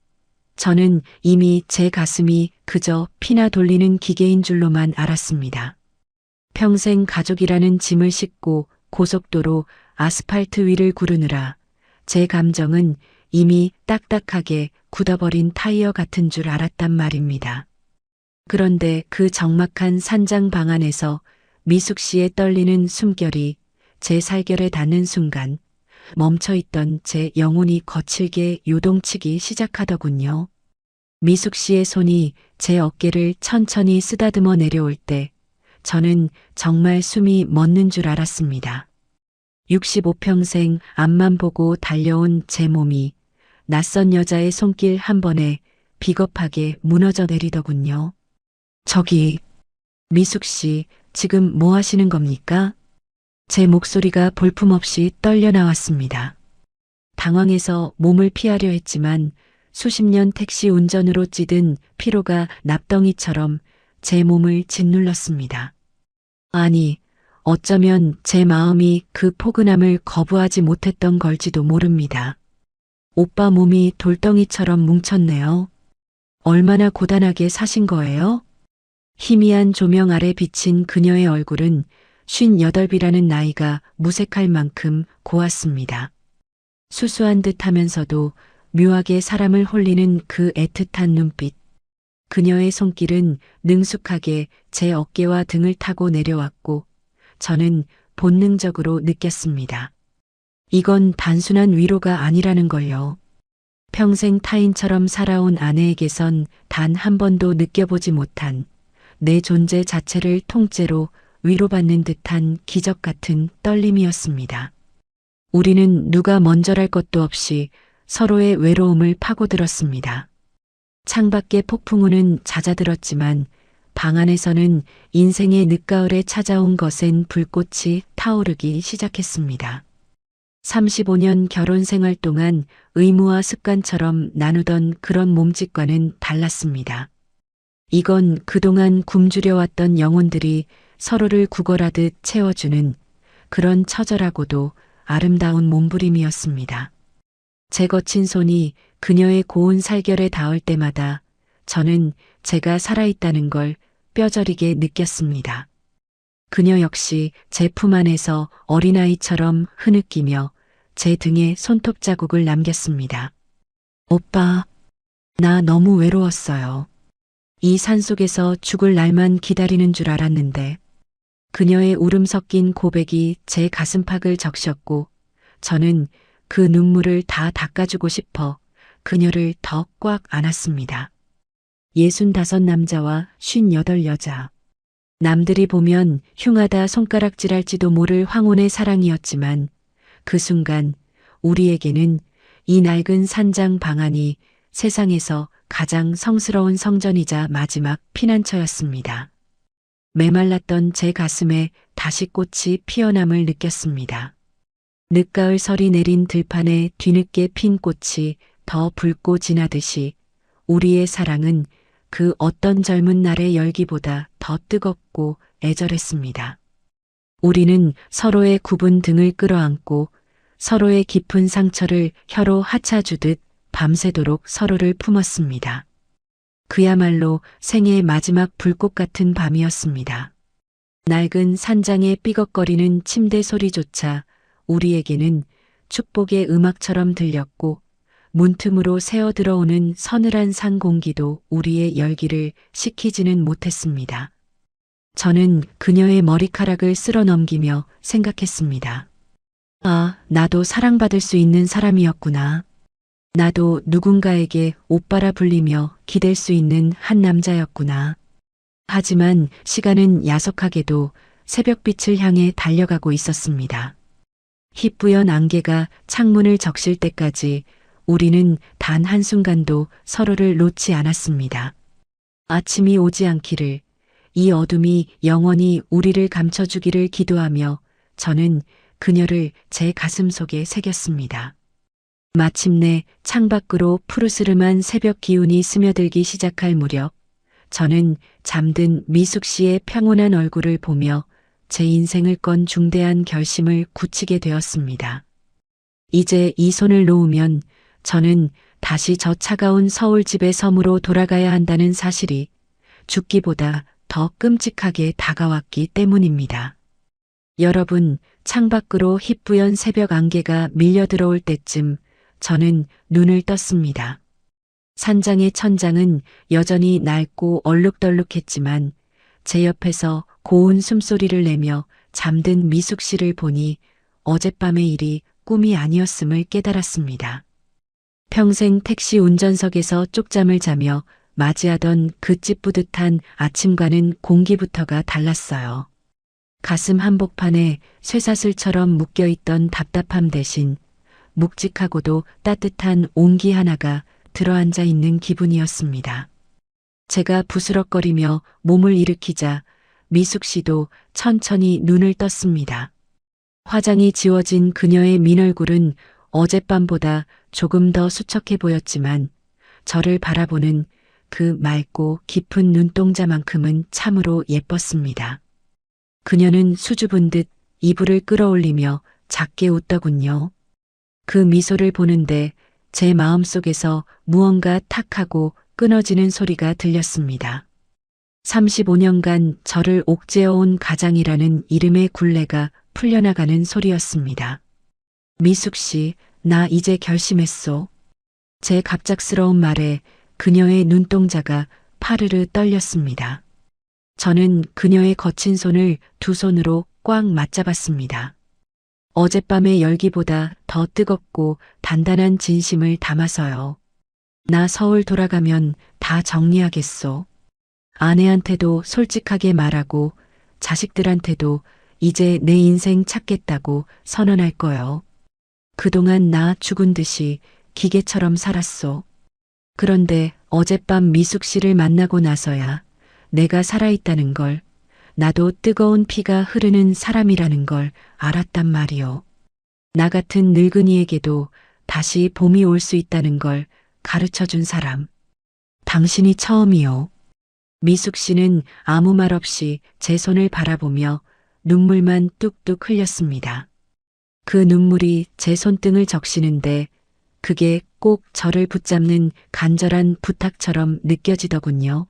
A: 저는 이미 제 가슴이 그저 피나 돌리는 기계인 줄로만 알았습니다. 평생 가족이라는 짐을 싣고 고속도로 아스팔트 위를 구르느라 제 감정은 이미 딱딱하게 굳어버린 타이어 같은 줄 알았단 말입니다. 그런데 그 적막한 산장 방 안에서 미숙 씨의 떨리는 숨결이 제 살결에 닿는 순간 멈춰있던 제 영혼이 거칠게 요동치기 시작하더군요. 미숙 씨의 손이 제 어깨를 천천히 쓰다듬어 내려올 때 저는 정말 숨이 멎는 줄 알았습니다. 65평생 앞만 보고 달려온 제 몸이 낯선 여자의 손길 한 번에 비겁하게 무너져 내리더군요. 저기, 미숙 씨, 지금 뭐 하시는 겁니까? 제 목소리가 볼품없이 떨려 나왔습니다. 당황해서 몸을 피하려 했지만 수십 년 택시 운전으로 찌든 피로가 납덩이처럼 제 몸을 짓눌렀습니다. 아니, 어쩌면 제 마음이 그 포근함을 거부하지 못했던 걸지도 모릅니다. 오빠 몸이 돌덩이처럼 뭉쳤네요. 얼마나 고단하게 사신 거예요? 희미한 조명 아래 비친 그녀의 얼굴은 58이라는 나이가 무색할 만큼 고왔습니다. 수수한 듯 하면서도 묘하게 사람을 홀리는 그 애틋한 눈빛. 그녀의 손길은 능숙하게 제 어깨와 등을 타고 내려왔고 저는 본능적으로 느꼈습니다. 이건 단순한 위로가 아니라는 걸요. 평생 타인처럼 살아온 아내에게선 단 한 번도 느껴보지 못한 내 존재 자체를 통째로 위로받는 듯한 기적 같은 떨림이었습니다. 우리는 누가 먼저랄 것도 없이 서로의 외로움을 파고들었습니다. 창밖의 폭풍우는 잦아들었지만 방 안에서는 인생의 늦가을에 찾아온 거센 불꽃이 타오르기 시작했습니다. 35년 결혼 생활 동안 의무와 습관처럼 나누던 그런 몸짓과는 달랐습니다. 이건 그동안 굶주려왔던 영혼들이 서로를 구걸하듯 채워주는 그런 처절하고도 아름다운 몸부림이었습니다. 제 거친 손이 그녀의 고운 살결에 닿을 때마다 저는 제가 살아있다는 걸 뼈저리게 느꼈습니다. 그녀 역시 제 품 안에서 어린아이처럼 흐느끼며 제 등에 손톱 자국을 남겼습니다. 오빠, 나 너무 외로웠어요. 이 산속에서 죽을 날만 기다리는 줄 알았는데 그녀의 울음 섞인 고백이 제 가슴팍을 적셨고 저는 그 눈물을 다 닦아주고 싶어 그녀를 더 꽉 안았습니다. 65 남자와 58 여자. 남들이 보면 흉하다 손가락질할지도 모를 황혼의 사랑이었지만 그 순간 우리에게는 이 낡은 산장 방안이 세상에서 가장 성스러운 성전이자 마지막 피난처였습니다. 메말랐던 제 가슴에 다시 꽃이 피어남을 느꼈습니다. 늦가을 설이 내린 들판에 뒤늦게 핀 꽃이 더 붉고 진하듯이 우리의 사랑은 그 어떤 젊은 날의 열기보다 더 뜨겁고 애절했습니다. 우리는 서로의 굽은 등을 끌어안고 서로의 깊은 상처를 혀로 하차주듯 밤새도록 서로를 품었습니다. 그야말로 생애의 마지막 불꽃 같은 밤이었습니다. 낡은 산장의 삐걱거리는 침대 소리조차 우리에게는 축복의 음악처럼 들렸고 문틈으로 새어 들어오는 서늘한 산 공기도 우리의 열기를 식히지는 못했습니다. 저는 그녀의 머리카락을 쓸어 넘기며 생각했습니다. 아, 나도 사랑받을 수 있는 사람이었구나. 나도 누군가에게 오빠라 불리며 기댈 수 있는 한 남자였구나. 하지만 시간은 야속하게도 새벽빛을 향해 달려가고 있었습니다. 희뿌연 안개가 창문을 적실 때까지 우리는 단 한순간도 서로를 놓지 않았습니다. 아침이 오지 않기를, 이 어둠이 영원히 우리를 감춰주기를 기도하며 저는 그녀를 제 가슴 속에 새겼습니다. 마침내 창밖으로 푸르스름한 새벽 기운이 스며들기 시작할 무렵 저는 잠든 미숙 씨의 평온한 얼굴을 보며 제 인생을 건 중대한 결심을 굳히게 되었습니다. 이제 이 손을 놓으면 저는 다시 저 차가운 서울집의 섬으로 돌아가야 한다는 사실이 죽기보다 더 끔찍하게 다가왔기 때문입니다. 여러분, 창밖으로 희뿌연 새벽 안개가 밀려 들어올 때쯤 저는 눈을 떴습니다. 산장의 천장은 여전히 낡고 얼룩덜룩했지만 제 옆에서 고운 숨소리를 내며 잠든 미숙 씨를 보니 어젯밤의 일이 꿈이 아니었음을 깨달았습니다. 평생 택시 운전석에서 쪽잠을 자며 맞이하던 그 찌뿌듯한 아침과는 공기부터가 달랐어요. 가슴 한복판에 쇠사슬처럼 묶여있던 답답함 대신 묵직하고도 따뜻한 온기 하나가 들어앉아 있는 기분이었습니다. 제가 부스럭거리며 몸을 일으키자 미숙 씨도 천천히 눈을 떴습니다. 화장이 지워진 그녀의 민얼굴은 어젯밤보다 조금 더 수척해 보였지만 저를 바라보는 그 맑고 깊은 눈동자만큼은 참으로 예뻤습니다. 그녀는 수줍은 듯 이불을 끌어올리며 작게 웃더군요. 그 미소를 보는데 제 마음속에서 무언가 탁하고 끊어지는 소리가 들렸습니다. 35년간 저를 옥죄어온 가장이라는 이름의 굴레가 풀려나가는 소리였습니다. 미숙 씨, 나 이제 결심했소. 제 갑작스러운 말에 그녀의 눈동자가 파르르 떨렸습니다. 저는 그녀의 거친 손을 두 손으로 꽉 맞잡았습니다. 어젯밤의 열기보다 더 뜨겁고 단단한 진심을 담아서요. 나 서울 돌아가면 다 정리하겠소. 아내한테도 솔직하게 말하고 자식들한테도 이제 내 인생 찾겠다고 선언할 거요. 그동안 나 죽은 듯이 기계처럼 살았소. 그런데 어젯밤 미숙 씨를 만나고 나서야 내가 살아있다는 걸, 나도 뜨거운 피가 흐르는 사람이라는 걸 알았단 말이오. 나 같은 늙은이에게도 다시 봄이 올 수 있다는 걸 가르쳐준 사람. 당신이 처음이요. 미숙 씨는 아무 말 없이 제 손을 바라보며 눈물만 뚝뚝 흘렸습니다. 그 눈물이 제 손등을 적시는데 그게 꼭 저를 붙잡는 간절한 부탁처럼 느껴지더군요.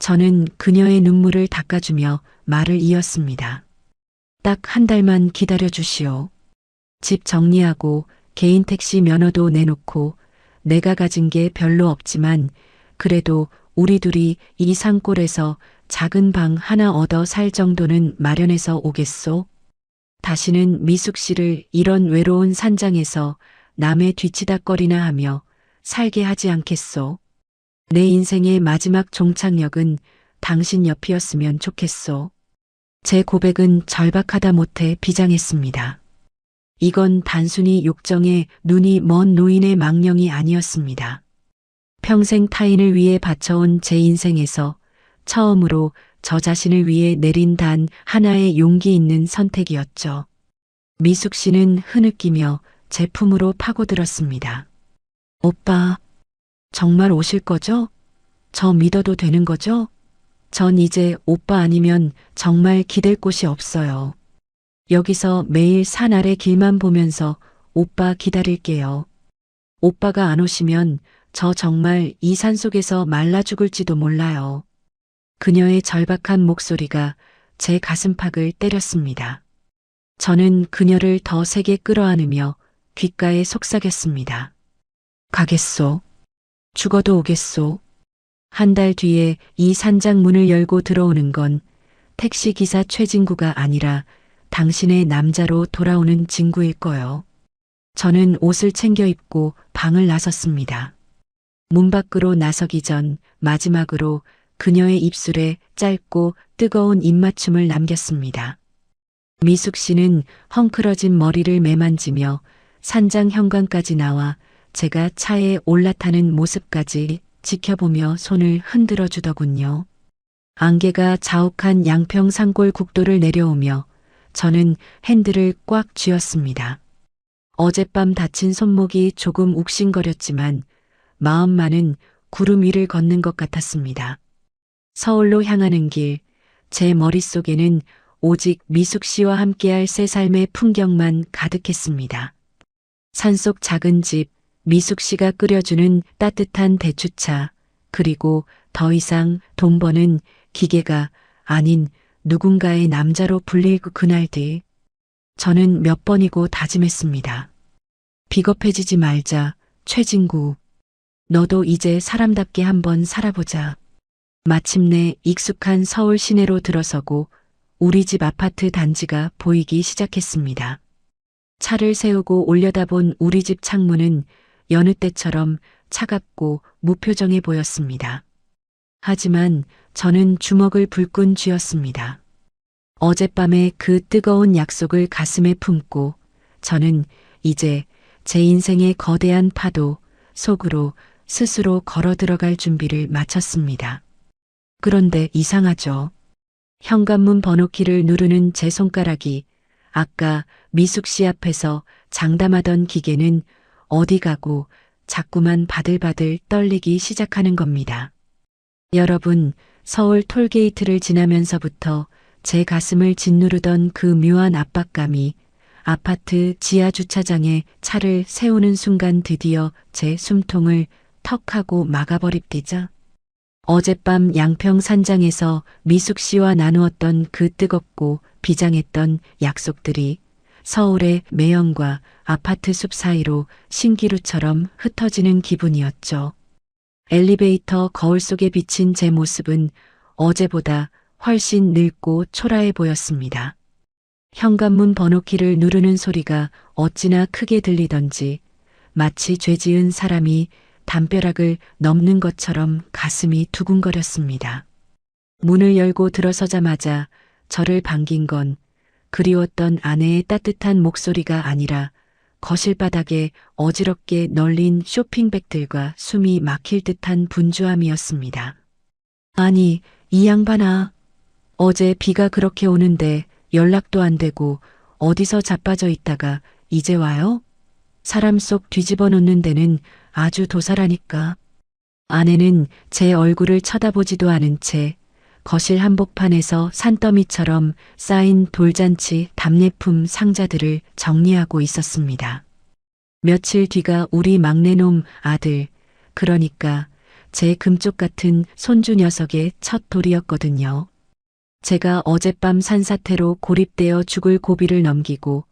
A: 저는 그녀의 눈물을 닦아주며 말을 이었습니다. 딱 한 달만 기다려 주시오. 집 정리하고 개인 택시 면허도 내놓고 내가 가진 게 별로 없지만 그래도 우리 둘이 이 산골에서 작은 방 하나 얻어 살 정도는 마련해서 오겠소. 다시는 미숙 씨를 이런 외로운 산장에서 남의 뒤치다꺼리나 하며 살게 하지 않겠소. 내 인생의 마지막 종착역은 당신 옆이었으면 좋겠소. 제 고백은 절박하다 못해 비장했습니다. 이건 단순히 욕정에 눈이 먼 노인의 망령이 아니었습니다. 평생 타인을 위해 바쳐온 제 인생에서 처음으로 저 자신을 위해 내린 단 하나의 용기 있는 선택이었죠. 미숙 씨는 흐느끼며 제 품으로 파고들었습니다. 오빠, 정말 오실 거죠? 저 믿어도 되는 거죠? 전 이제 오빠 아니면 정말 기댈 곳이 없어요. 여기서 매일 산 아래 길만 보면서 오빠 기다릴게요. 오빠가 안 오시면 저 정말 이 산속에서 말라 죽을지도 몰라요. 그녀의 절박한 목소리가 제 가슴팍을 때렸습니다. 저는 그녀를 더 세게 끌어안으며 귓가에 속삭였습니다. 가겠소. 죽어도 오겠소. 한 달 뒤에 이 산장 문을 열고 들어오는 건 택시기사 최진구가 아니라 당신의 남자로 돌아오는 진구일 거요. 저는 옷을 챙겨 입고 방을 나섰습니다. 문 밖으로 나서기 전 마지막으로 그녀의 입술에 짧고 뜨거운 입맞춤을 남겼습니다. 미숙 씨는 헝클어진 머리를 매만지며 산장 현관까지 나와 제가 차에 올라타는 모습까지 지켜보며 손을 흔들어 주더군요. 안개가 자욱한 양평 산골 국도를 내려오며 저는 핸들을 꽉 쥐었습니다. 어젯밤 다친 손목이 조금 욱신거렸지만 마음만은 구름 위를 걷는 것 같았습니다. 서울로 향하는 길, 제 머릿속에는 오직 미숙 씨와 함께할 새 삶의 풍경만 가득했습니다. 산속 작은 집, 미숙 씨가 끓여주는 따뜻한 대추차, 그리고 더 이상 돈 버는 기계가 아닌 누군가의 남자로 불릴 그날 뒤, 저는 몇 번이고 다짐했습니다. 비겁해지지 말자, 최진구. 너도 이제 사람답게 한번 살아보자. 마침내 익숙한 서울 시내로 들어서고 우리 집 아파트 단지가 보이기 시작했습니다. 차를 세우고 올려다본 우리 집 창문은 여느 때처럼 차갑고 무표정해 보였습니다. 하지만 저는 주먹을 불끈 쥐었습니다. 어젯밤의 그 뜨거운 약속을 가슴에 품고 저는 이제 제 인생의 거대한 파도 속으로 스스로 걸어 들어갈 준비를 마쳤습니다. 그런데 이상하죠. 현관문 번호키를 누르는 제 손가락이 아까 미숙 씨 앞에서 장담하던 기계는 어디 가고 자꾸만 바들바들 떨리기 시작하는 겁니다. 여러분, 서울 톨게이트를 지나면서부터 제 가슴을 짓누르던 그 묘한 압박감이 아파트 지하 주차장에 차를 세우는 순간 드디어 제 숨통을 턱하고 막아버립디자. 어젯밤 양평 산장에서 미숙 씨와 나누었던 그 뜨겁고 비장했던 약속들이 서울의 매연과 아파트 숲 사이로 신기루처럼 흩어지는 기분이었죠. 엘리베이터 거울 속에 비친 제 모습은 어제보다 훨씬 늙고 초라해 보였습니다. 현관문 번호키를 누르는 소리가 어찌나 크게 들리던지 마치 죄지은 사람이 담벼락을 넘는 것처럼 가슴이 두근거렸습니다. 문을 열고 들어서자마자 저를 반긴 건 그리웠던 아내의 따뜻한 목소리가 아니라 거실 바닥에 어지럽게 널린 쇼핑백들과 숨이 막힐 듯한 분주함이었습니다. 아니, 이 양반아. 어제 비가 그렇게 오는데 연락도 안 되고 어디서 자빠져 있다가 이제 와요? 사람 속 뒤집어 놓는 데는 아주 도사라니까. 아내는 제 얼굴을 쳐다보지도 않은 채 거실 한복판에서 산더미처럼 쌓인 돌잔치 답례품 상자들을 정리하고 있었습니다. 며칠 뒤가 우리 막내놈 아들, 그러니까 제 금쪽 같은 손주 녀석의 첫 돌이었거든요. 제가 어젯밤 산사태로 고립되어 죽을 고비를 넘기고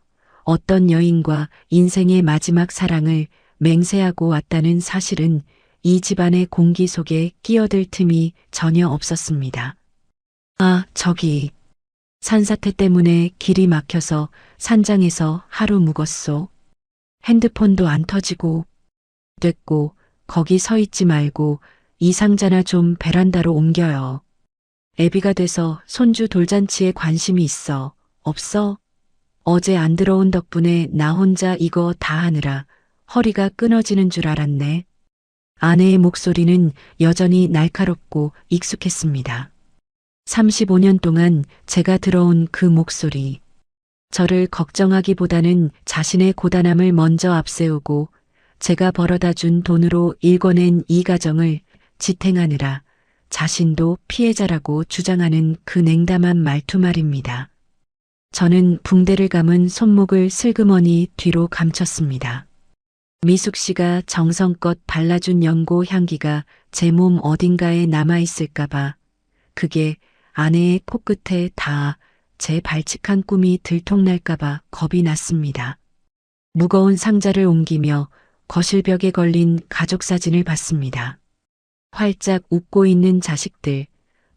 A: 어떤 여인과 인생의 마지막 사랑을 맹세하고 왔다는 사실은 이 집안의 공기 속에 끼어들 틈이 전혀 없었습니다. 아, 저기. 산사태 때문에 길이 막혀서 산장에서 하루 묵었소. 핸드폰도 안 터지고. 됐고, 거기 서 있지 말고 이 상자나 좀 베란다로 옮겨요. 애비가 돼서 손주 돌잔치에 관심이 있어. 없어? 어제 안 들어온 덕분에 나 혼자 이거 다 하느라 허리가 끊어지는 줄 알았네. 아내의 목소리는 여전히 날카롭고 익숙했습니다. 35년 동안 제가 들어온 그 목소리. 저를 걱정하기보다는 자신의 고단함을 먼저 앞세우고 제가 벌어다 준 돈으로 일궈낸 이 가정을 지탱하느라 자신도 피해자라고 주장하는 그 냉담한 말투 말입니다. 저는 붕대를 감은 손목을 슬그머니 뒤로 감췄습니다. 미숙 씨가 정성껏 발라준 연고 향기가 제 몸 어딘가에 남아있을까봐, 그게 아내의 코끝에 닿아 제 발칙한 꿈이 들통날까봐 겁이 났습니다. 무거운 상자를 옮기며 거실벽에 걸린 가족 사진을 봤습니다. 활짝 웃고 있는 자식들,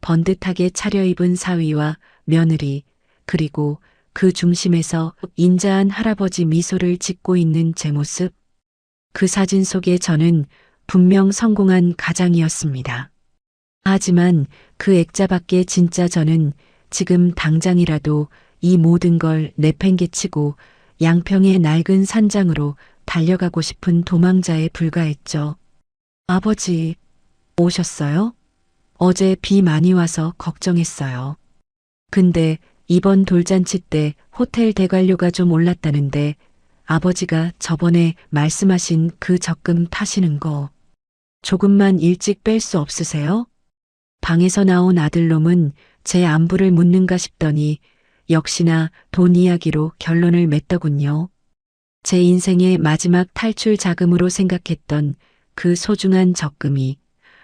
A: 번듯하게 차려입은 사위와 며느리, 그리고 그 중심에서 인자한 할아버지 미소를 짓고 있는 제 모습. 그 사진 속에 저는 분명 성공한 가장이었습니다. 하지만 그 액자 밖에 진짜 저는 지금 당장이라도 이 모든 걸 내팽개치고 양평의 낡은 산장으로 달려가고 싶은 도망자에 불과했죠. 아버지, 오셨어요? 어제 비 많이 와서 걱정했어요. 근데 이번 돌잔치 때 호텔 대관료가 좀 올랐다는데 아버지가 저번에 말씀하신 그 적금 타시는 거 조금만 일찍 뺄 수 없으세요? 방에서 나온 아들놈은 제 안부를 묻는가 싶더니 역시나 돈 이야기로 결론을 맺더군요. 제 인생의 마지막 탈출 자금으로 생각했던 그 소중한 적금이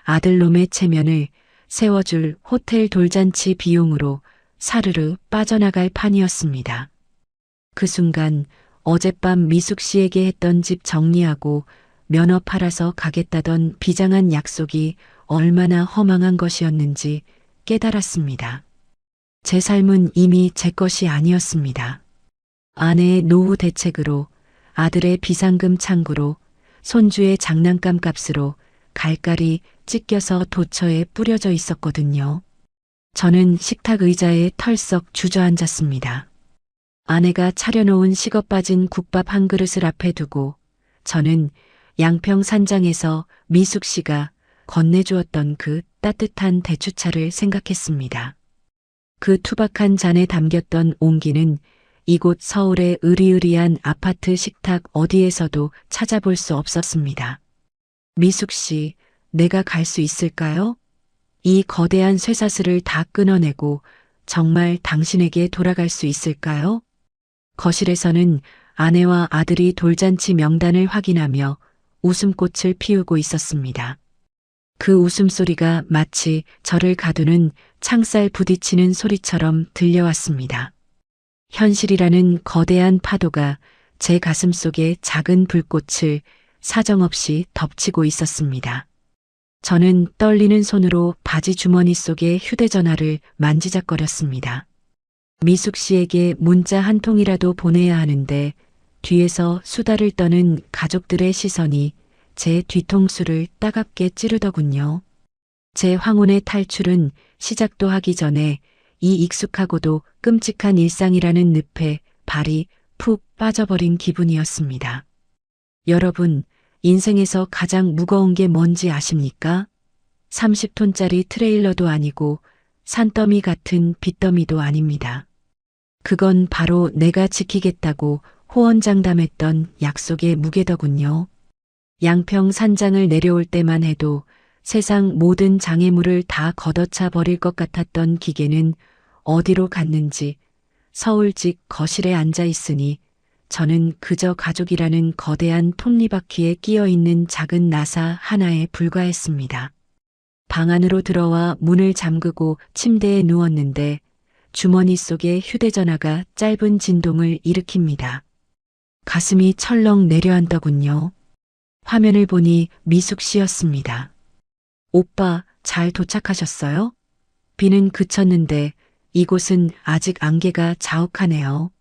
A: 아들놈의 체면을 세워줄 호텔 돌잔치 비용으로 사르르 빠져나갈 판이었습니다. 그 순간 어젯밤 미숙 씨에게 했던 집 정리하고 면허 팔아서 가겠다던 비장한 약속이 얼마나 허망한 것이었는지 깨달았습니다. 제 삶은 이미 제 것이 아니었습니다. 아내의 노후 대책으로, 아들의 비상금 창구로, 손주의 장난감 값으로 갈갈이 찢겨서 도처에 뿌려져 있었거든요. 저는 식탁 의자에 털썩 주저앉았습니다. 아내가 차려놓은 식어 빠진 국밥 한 그릇을 앞에 두고 저는 양평 산장에서 미숙 씨가 건네주었던 그 따뜻한 대추차를 생각했습니다. 그 투박한 잔에 담겼던 온기는 이곳 서울의 으리으리한 아파트 식탁 어디에서도 찾아볼 수 없었습니다. 미숙 씨, 내가 갈 수 있을까요? 이 거대한 쇠사슬을 다 끊어내고 정말 당신에게 돌아갈 수 있을까요? 거실에서는 아내와 아들이 돌잔치 명단을 확인하며 웃음꽃을 피우고 있었습니다. 그 웃음소리가 마치 저를 가두는 창살 부딪히는 소리처럼 들려왔습니다. 현실이라는 거대한 파도가 제 가슴 속에 작은 불꽃을 사정없이 덮치고 있었습니다. 저는 떨리는 손으로 바지 주머니 속의 휴대전화를 만지작거렸습니다. 미숙 씨에게 문자 한 통이라도 보내야 하는데 뒤에서 수다를 떠는 가족들의 시선이 제 뒤통수를 따갑게 찌르더군요. 제 황혼의 탈출은 시작도 하기 전에 이 익숙하고도 끔찍한 일상이라는 늪에 발이 푹 빠져버린 기분이었습니다. 여러분, 인생에서 가장 무거운 게 뭔지 아십니까? 30톤짜리 트레일러도 아니고 산더미 같은 빚더미도 아닙니다. 그건 바로 내가 지키겠다고 호언장담했던 약속의 무게더군요. 양평 산장을 내려올 때만 해도 세상 모든 장애물을 다 걷어차 버릴 것 같았던 기계는 어디로 갔는지 서울직 거실에 앉아 있으니 저는 그저 가족이라는 거대한 톱니바퀴에 끼어 있는 작은 나사 하나에 불과했습니다. 방 안으로 들어와 문을 잠그고 침대에 누웠는데 주머니 속에 휴대전화가 짧은 진동을 일으킵니다. 가슴이 철렁 내려앉더군요. 화면을 보니 미숙 씨였습니다. 오빠, 잘 도착하셨어요? 비는 그쳤는데 이곳은 아직 안개가 자욱하네요.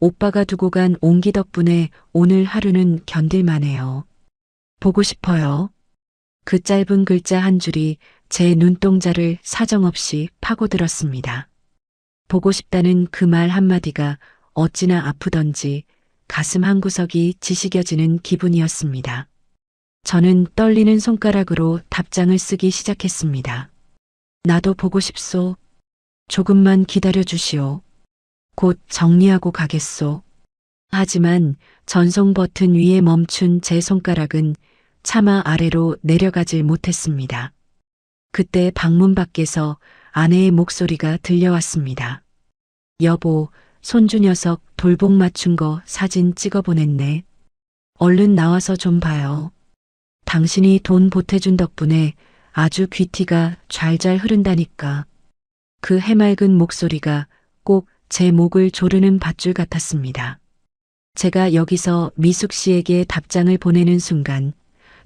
A: 오빠가 두고 간 옹기 덕분에 오늘 하루는 견딜만해요. 보고 싶어요. 그 짧은 글자 한 줄이 제 눈동자를 사정없이 파고들었습니다. 보고 싶다는 그 말 한마디가 어찌나 아프던지 가슴 한구석이 지시겨지는 기분이었습니다. 저는 떨리는 손가락으로 답장을 쓰기 시작했습니다. 나도 보고 싶소. 조금만 기다려 주시오. 곧 정리하고 가겠소. 하지만 전송 버튼 위에 멈춘 제 손가락은 차마 아래로 내려가질 못했습니다. 그때 방문 밖에서 아내의 목소리가 들려왔습니다. 여보, 손주 녀석 돌복 맞춘 거 사진 찍어 보냈네. 얼른 나와서 좀 봐요. 당신이 돈 보태준 덕분에 아주 귀티가 잘잘 흐른다니까. 그 해맑은 목소리가 꼭 제 목을 조르는 밧줄 같았습니다. 제가 여기서 미숙 씨에게 답장을 보내는 순간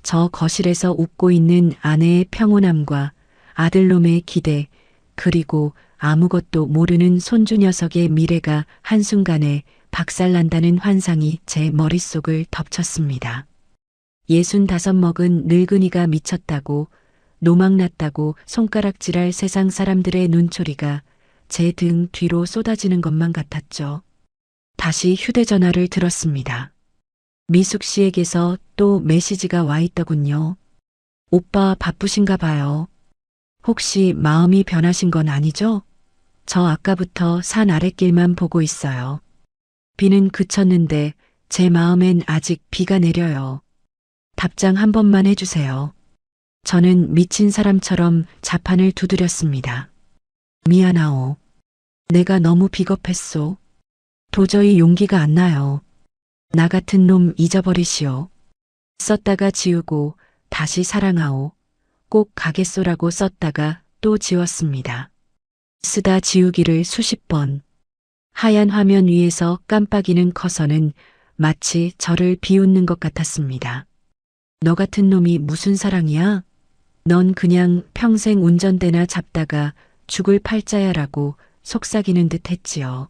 A: 저 거실에서 웃고 있는 아내의 평온함과 아들놈의 기대, 그리고 아무것도 모르는 손주 녀석의 미래가 한순간에 박살난다는 환상이 제 머릿속을 덮쳤습니다. 65 먹은 늙은이가 미쳤다고, 노망났다고 손가락질할 세상 사람들의 눈초리가 제 등 뒤로 쏟아지는 것만 같았죠. 다시 휴대전화를 들었습니다. 미숙 씨에게서 또 메시지가 와 있더군요. 오빠 바쁘신가 봐요. 혹시 마음이 변하신 건 아니죠? 저 아까부터 산 아랫길만 보고 있어요. 비는 그쳤는데 제 마음엔 아직 비가 내려요. 답장 한 번만 해주세요. 저는 미친 사람처럼 자판을 두드렸습니다. 미안하오. 내가 너무 비겁했소. 도저히 용기가 안 나요. 나 같은 놈 잊어버리시오. 썼다가 지우고 다시 사랑하오. 꼭 가겠소라고 썼다가 또 지웠습니다. 쓰다 지우기를 수십 번. 하얀 화면 위에서 깜빡이는 커서는 마치 저를 비웃는 것 같았습니다. 너 같은 놈이 무슨 사랑이야? 넌 그냥 평생 운전대나 잡다가 죽을 팔자야라고 속삭이는 듯 했지요.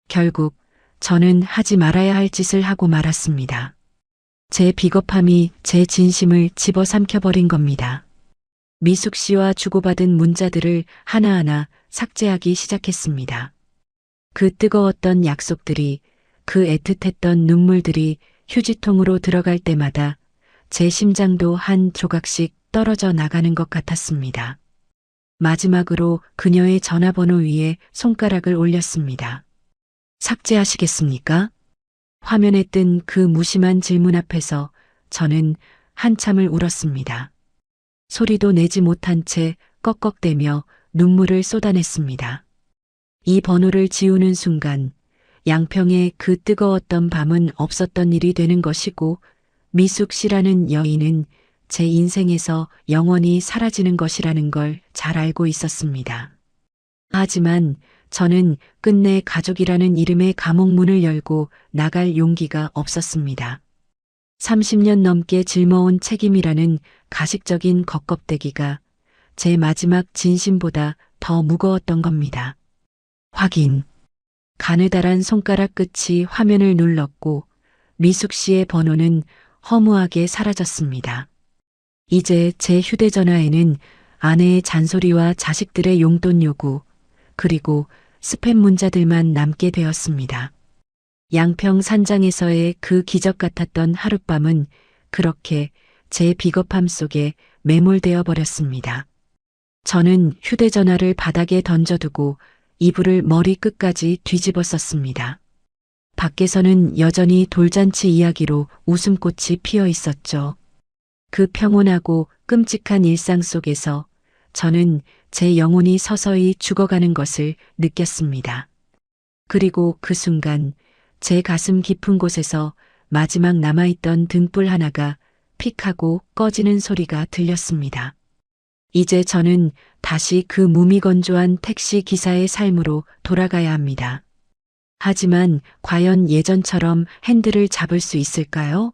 A: 결국 저는 하지 말아야 할 짓을 하고 말았습니다. 제 비겁함이 제 진심을 집어삼켜버린 겁니다. 미숙 씨와 주고받은 문자들을 하나하나 삭제하기 시작했습니다. 그 뜨거웠던 약속들이, 그 애틋했던 눈물들이 휴지통으로 들어갈 때마다 제 심장도 한 조각씩 떨어져 나가는 것 같았습니다. 마지막으로 그녀의 전화번호 위에 손가락을 올렸습니다. 삭제하시겠습니까? 화면에 뜬 그 무심한 질문 앞에서 저는 한참을 울었습니다. 소리도 내지 못한 채 꺽꺽대며 눈물을 쏟아냈습니다. 이 번호를 지우는 순간 양평의 그 뜨거웠던 밤은 없었던 일이 되는 것이고 미숙 씨라는 여인은 제 인생에서 영원히 사라지는 것이라는 걸 잘 알고 있었습니다. 하지만 저는 끝내 가족이라는 이름의 감옥문을 열고 나갈 용기가 없었습니다. 30년 넘게 짊어온 책임이라는 가식적인 겉껍데기가 제 마지막 진심보다 더 무거웠던 겁니다. 확인. 가느다란 손가락 끝이 화면을 눌렀고 미숙 씨의 번호는 허무하게 사라졌습니다. 이제 제 휴대전화에는 아내의 잔소리와 자식들의 용돈 요구, 그리고 스팸 문자들만 남게 되었습니다. 양평 산장에서의 그 기적 같았던 하룻밤은 그렇게 제 비겁함 속에 매몰되어 버렸습니다. 저는 휴대전화를 바닥에 던져두고 이불을 머리 끝까지 뒤집어 썼습니다. 밖에서는 여전히 돌잔치 이야기로 웃음꽃이 피어 있었죠. 그 평온하고 끔찍한 일상 속에서 저는 제 영혼이 서서히 죽어가는 것을 느꼈습니다. 그리고 그 순간 제 가슴 깊은 곳에서 마지막 남아있던 등불 하나가 픽 하고 꺼지는 소리가 들렸습니다. 이제 저는 다시 그 무미건조한 택시 기사의 삶으로 돌아가야 합니다. 하지만 과연 예전처럼 핸들을 잡을 수 있을까요?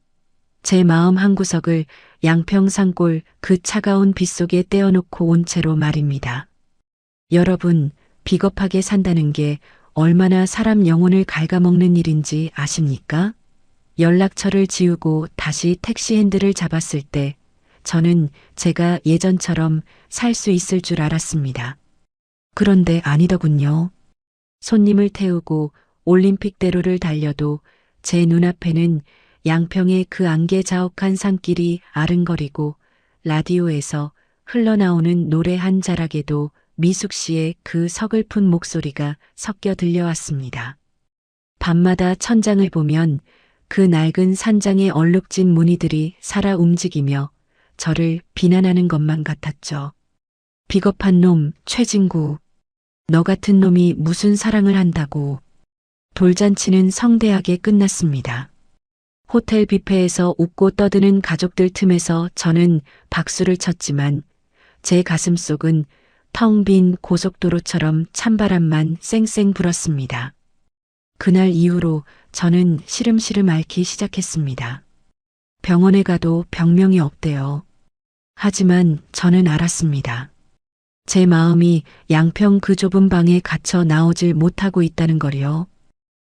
A: 제 마음 한구석을 양평산골 그 차가운 빗속에 떼어놓고 온 채로 말입니다. 여러분, 비겁하게 산다는 게 얼마나 사람 영혼을 갉아먹는 일인지 아십니까? 연락처를 지우고 다시 택시 핸들을 잡았을 때 저는 제가 예전처럼 살 수 있을 줄 알았습니다. 그런데 아니더군요. 손님을 태우고 올림픽대로를 달려도 제 눈앞에는 양평의 그 안개 자욱한 산길이 아른거리고 라디오에서 흘러나오는 노래 한 자락에도 미숙 씨의 그 서글픈 목소리가 섞여 들려왔습니다. 밤마다 천장을 보면 그 낡은 산장의 얼룩진 무늬들이 살아 움직이며 저를 비난하는 것만 같았죠. 비겁한 놈, 최진구. 너 같은 놈이 무슨 사랑을 한다고. 돌잔치는 성대하게 끝났습니다. 호텔 뷔페에서 웃고 떠드는 가족들 틈에서 저는 박수를 쳤지만 제 가슴속은 텅 빈 고속도로처럼 찬바람만 쌩쌩 불었습니다. 그날 이후로 저는 시름시름 앓기 시작했습니다. 병원에 가도 병명이 없대요. 하지만 저는 알았습니다. 제 마음이 양평 그 좁은 방에 갇혀 나오질 못하고 있다는 걸요.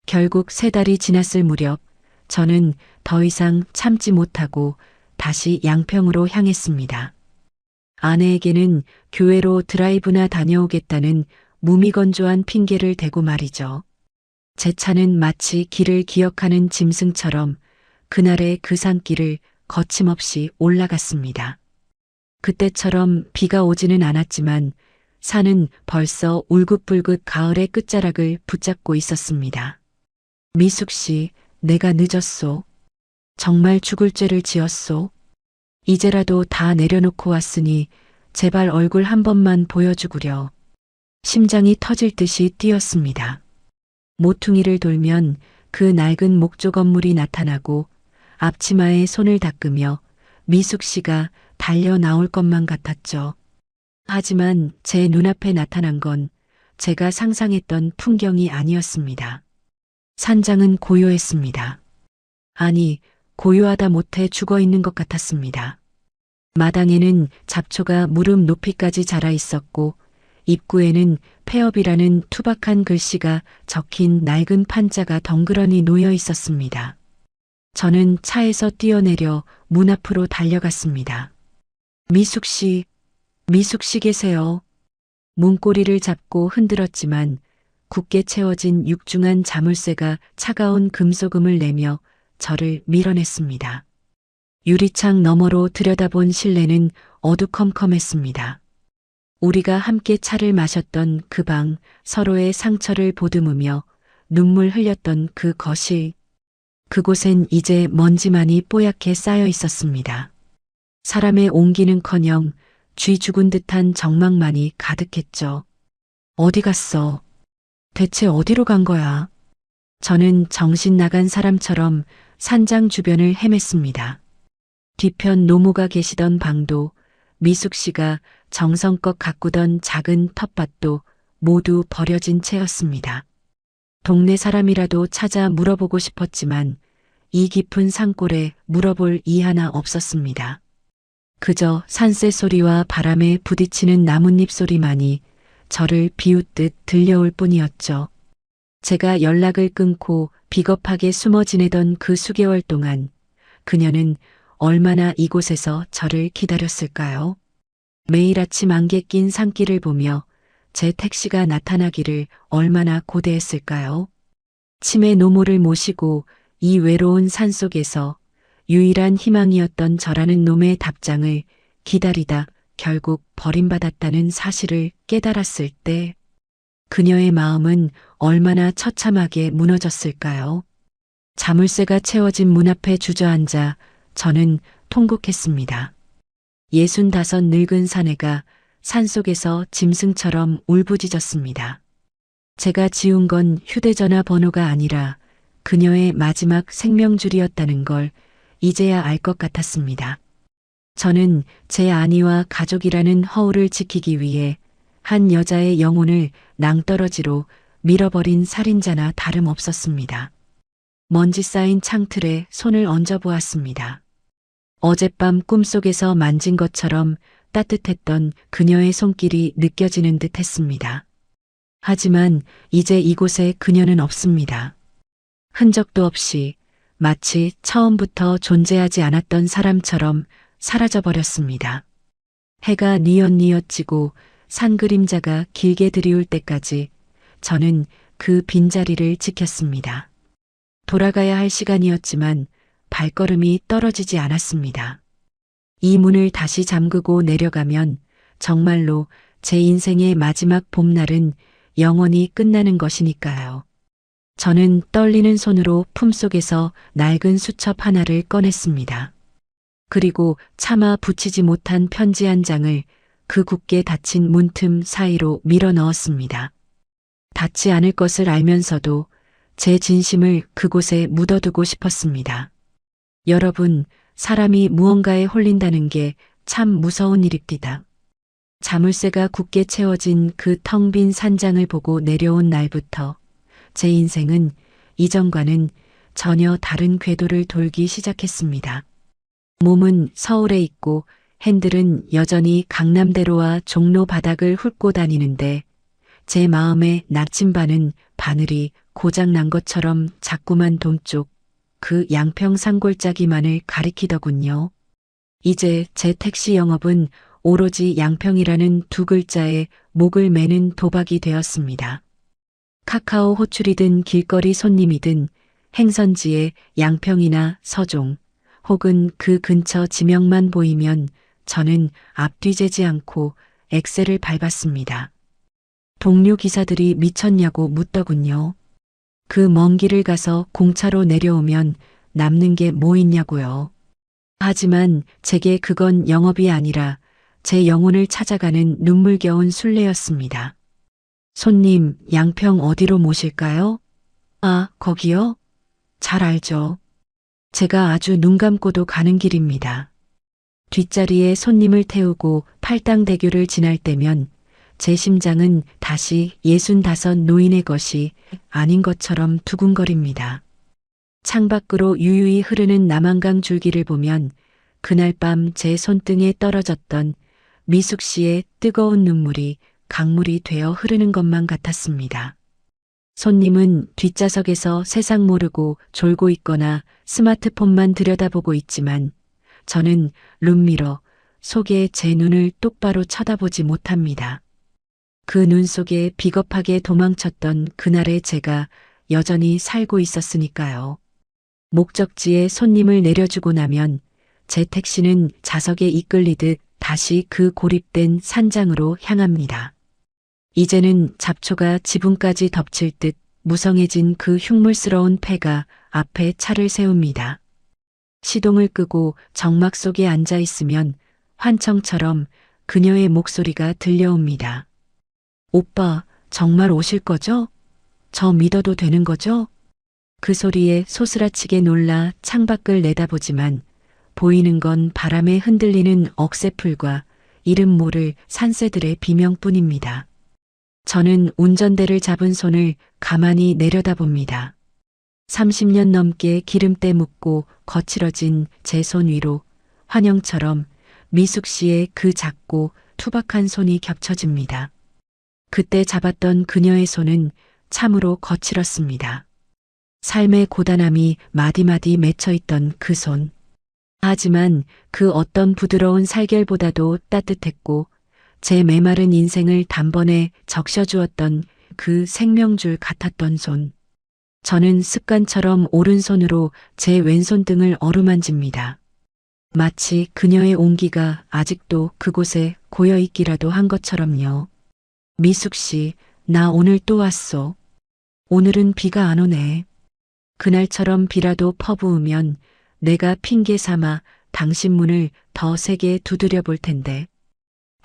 A: 결국 3달이 지났을 무렵 저는 더 이상 참지 못하고 다시 양평으로 향했습니다. 아내에게는 교회로 드라이브나 다녀오겠다는 무미건조한 핑계를 대고 말이죠. 제 차는 마치 길을 기억하는 짐승처럼 그날의 그 산길을 거침없이 올라갔습니다. 그때처럼 비가 오지는 않았지만 산은 벌써 울긋불긋 가을의 끝자락을 붙잡고 있었습니다. 미숙 씨, 내가 늦었소. 정말 죽을 죄를 지었소. 이제라도 다 내려놓고 왔으니 제발 얼굴 한 번만 보여주구려. 심장이 터질 듯이 뛰었습니다. 모퉁이를 돌면 그 낡은 목조 건물이 나타나고 앞치마에 손을 닦으며 미숙 씨가 달려 나올 것만 같았죠. 하지만 제 눈앞에 나타난 건 제가 상상했던 풍경이 아니었습니다. 산장은 고요했습니다. 아니, 고요하다 못해 죽어 있는 것 같았습니다. 마당에는 잡초가 무릎 높이까지 자라 있었고 입구에는 폐업이라는 투박한 글씨가 적힌 낡은 판자가 덩그러니 놓여 있었습니다. 저는 차에서 뛰어내려 문 앞으로 달려갔습니다. 미숙 씨 계세요. 문고리를 잡고 흔들었지만 굳게 채워진 육중한 자물쇠가 차가운 금소금을 내며 저를 밀어냈습니다. 유리창 너머로 들여다본 실내는 어두컴컴했습니다. 우리가 함께 차를 마셨던 그 방, 서로의 상처를 보듬으며 눈물 흘렸던 그 거실, 그곳엔 이제 먼지만이 뽀얗게 쌓여 있었습니다. 사람의 온기는커녕 쥐 죽은 듯한 정막만이 가득했죠. 어디 갔어? 대체 어디로 간 거야? 저는 정신 나간 사람처럼 산장 주변을 헤맸습니다. 뒤편 노모가 계시던 방도, 미숙 씨가 정성껏 가꾸던 작은 텃밭도 모두 버려진 채였습니다. 동네 사람이라도 찾아 물어보고 싶었지만 이 깊은 산골에 물어볼 이 하나 없었습니다. 그저 산새 소리와 바람에 부딪히는 나뭇잎 소리만이 저를 비웃듯 들려올 뿐이었죠. 제가 연락을 끊고 비겁하게 숨어 지내던 그 수개월 동안 그녀는 얼마나 이곳에서 저를 기다렸을까요? 매일 아침 안개 낀 산길을 보며 제 택시가 나타나기를 얼마나 고대했을까요? 치매 노모를 모시고 이 외로운 산속에서 유일한 희망이었던 저라는 놈의 답장을 기다리다 결국 버림받았다는 사실을 깨달았을 때 그녀의 마음은 얼마나 처참하게 무너졌을까요? 자물쇠가 채워진 문 앞에 주저앉아 저는 통곡했습니다. 65 늙은 사내가 산속에서 짐승처럼 울부짖었습니다. 제가 지운 건 휴대전화 번호가 아니라 그녀의 마지막 생명줄이었다는 걸 이제야 알 것 같았습니다. 저는 제 아내와 가족이라는 허울을 지키기 위해 한 여자의 영혼을 낭떠러지로 밀어버린 살인자나 다름없었습니다. 먼지 쌓인 창틀에 손을 얹어 보았습니다. 어젯밤 꿈속에서 만진 것처럼 따뜻했던 그녀의 손길이 느껴지는 듯 했습니다. 하지만 이제 이곳에 그녀는 없습니다. 흔적도 없이 마치 처음부터 존재하지 않았던 사람처럼 사라져버렸습니다. 해가 뉘엿뉘엿 지고 산 그림자가 길게 드리울 때까지 저는 그 빈자리를 지켰습니다. 돌아가야 할 시간이었지만 발걸음이 떨어지지 않았습니다. 이 문을 다시 잠그고 내려가면 정말로 제 인생의 마지막 봄날은 영원히 끝나는 것이니까요. 저는 떨리는 손으로 품속에서 낡은 수첩 하나를 꺼냈습니다. 그리고 차마 붙이지 못한 편지 한 장을 그 굳게 닫힌 문틈 사이로 밀어 넣었습니다. 닿지 않을 것을 알면서도 제 진심을 그곳에 묻어두고 싶었습니다. 여러분, 사람이 무언가에 홀린다는 게 참 무서운 일입니다. 자물쇠가 굳게 채워진 그 텅 빈 산장을 보고 내려온 날부터 제 인생은 이전과는 전혀 다른 궤도를 돌기 시작했습니다. 몸은 서울에 있고 핸들은 여전히 강남대로와 종로 바닥을 훑고 다니는데 제 마음의 나침반은 바늘이 고장난 것처럼 자꾸만 동쪽 그 양평 산골짜기만을 가리키더군요. 이제 제 택시 영업은 오로지 양평이라는 두 글자에 목을 매는 도박이 되었습니다. 카카오 호출이든 길거리 손님이든 행선지에 양평이나 서종 혹은 그 근처 지명만 보이면 저는 앞뒤 재지 않고 엑셀을 밟았습니다. 동료 기사들이 미쳤냐고 묻더군요. 그 먼 길을 가서 공차로 내려오면 남는 게 뭐 있냐고요. 하지만 제게 그건 영업이 아니라 제 영혼을 찾아가는 눈물겨운 순례였습니다. 손님, 양평 어디로 모실까요? 아, 거기요? 잘 알죠. 제가 아주 눈 감고도 가는 길입니다. 뒷자리에 손님을 태우고 팔당대교를 지날 때면 제 심장은 다시 65 노인의 것이 아닌 것처럼 두근거립니다. 창밖으로 유유히 흐르는 남한강 줄기를 보면 그날 밤 제 손등에 떨어졌던 미숙 씨의 뜨거운 눈물이 강물이 되어 흐르는 것만 같았습니다. 손님은 뒷좌석에서 세상 모르고 졸고 있거나 스마트폰만 들여다보고 있지만 저는 룸미러 속에 제 눈을 똑바로 쳐다보지 못합니다. 그 눈 속에 비겁하게 도망쳤던 그날의 제가 여전히 살고 있었으니까요. 목적지에 손님을 내려주고 나면 제 택시는 자석에 이끌리듯 다시 그 고립된 산장으로 향합니다. 이제는 잡초가 지붕까지 덮칠 듯 무성해진 그 흉물스러운 폐가 앞에 차를 세웁니다. 시동을 끄고 정막 속에 앉아 있으면 환청처럼 그녀의 목소리가 들려옵니다. 오빠, 정말 오실 거죠? 저 믿어도 되는 거죠? 그 소리에 소스라치게 놀라 창밖을 내다보지만 보이는 건 바람에 흔들리는 억새풀과 이름 모를 산새들의 비명뿐입니다. 저는 운전대를 잡은 손을 가만히 내려다봅니다. 30년 넘게 기름때 묻고 거칠어진 제 손 위로 환영처럼 미숙 씨의 그 작고 투박한 손이 겹쳐집니다. 그때 잡았던 그녀의 손은 참으로 거칠었습니다. 삶의 고단함이 마디마디 맺혀있던 그 손. 하지만 그 어떤 부드러운 살결보다도 따뜻했고 제 메마른 인생을 단번에 적셔주었던 그 생명줄 같았던 손. 저는 습관처럼 오른손으로 제 왼손 등을 어루만집니다. 마치 그녀의 온기가 아직도 그곳에 고여있기라도 한 것처럼요. 미숙 씨, 나 오늘 또 왔소. 오늘은 비가 안 오네. 그날처럼 비라도 퍼부으면 내가 핑계 삼아 당신 문을 더 세게 두드려 볼 텐데.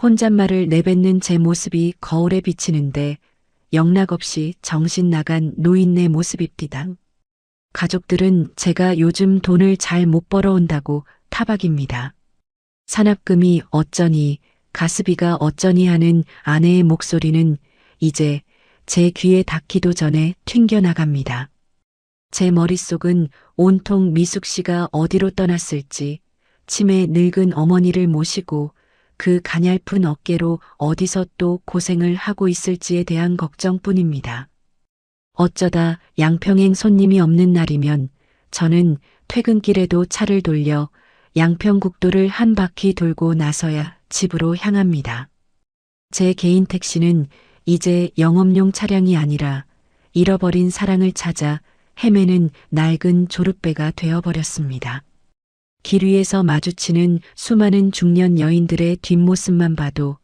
A: 혼잣말을 내뱉는 제 모습이 거울에 비치는데 영락없이 정신 나간 노인네 모습입디다. 가족들은 제가 요즘 돈을 잘 못 벌어온다고 타박입니다. 산업금이 어쩌니 가스비가 어쩌니 하는 아내의 목소리는 이제 제 귀에 닿기도 전에 튕겨나갑니다. 제 머릿속은 온통 미숙 씨가 어디로 떠났을지, 치매 늙은 어머니를 모시고 그 가냘픈 어깨로 어디서 또 고생을 하고 있을지에 대한 걱정뿐입니다. 어쩌다 양평행 손님이 없는 날이면 저는 퇴근길에도 차를 돌려 양평국도를 한 바퀴 돌고 나서야 집으로 향합니다. 제 개인 택시는 이제 영업용 차량이 아니라 잃어버린 사랑을 찾아 헤매는 낡은 조르배가 되어버렸습니다. 길 위에서 마주치는 수많은 중년 여인들의 뒷모습만 봐도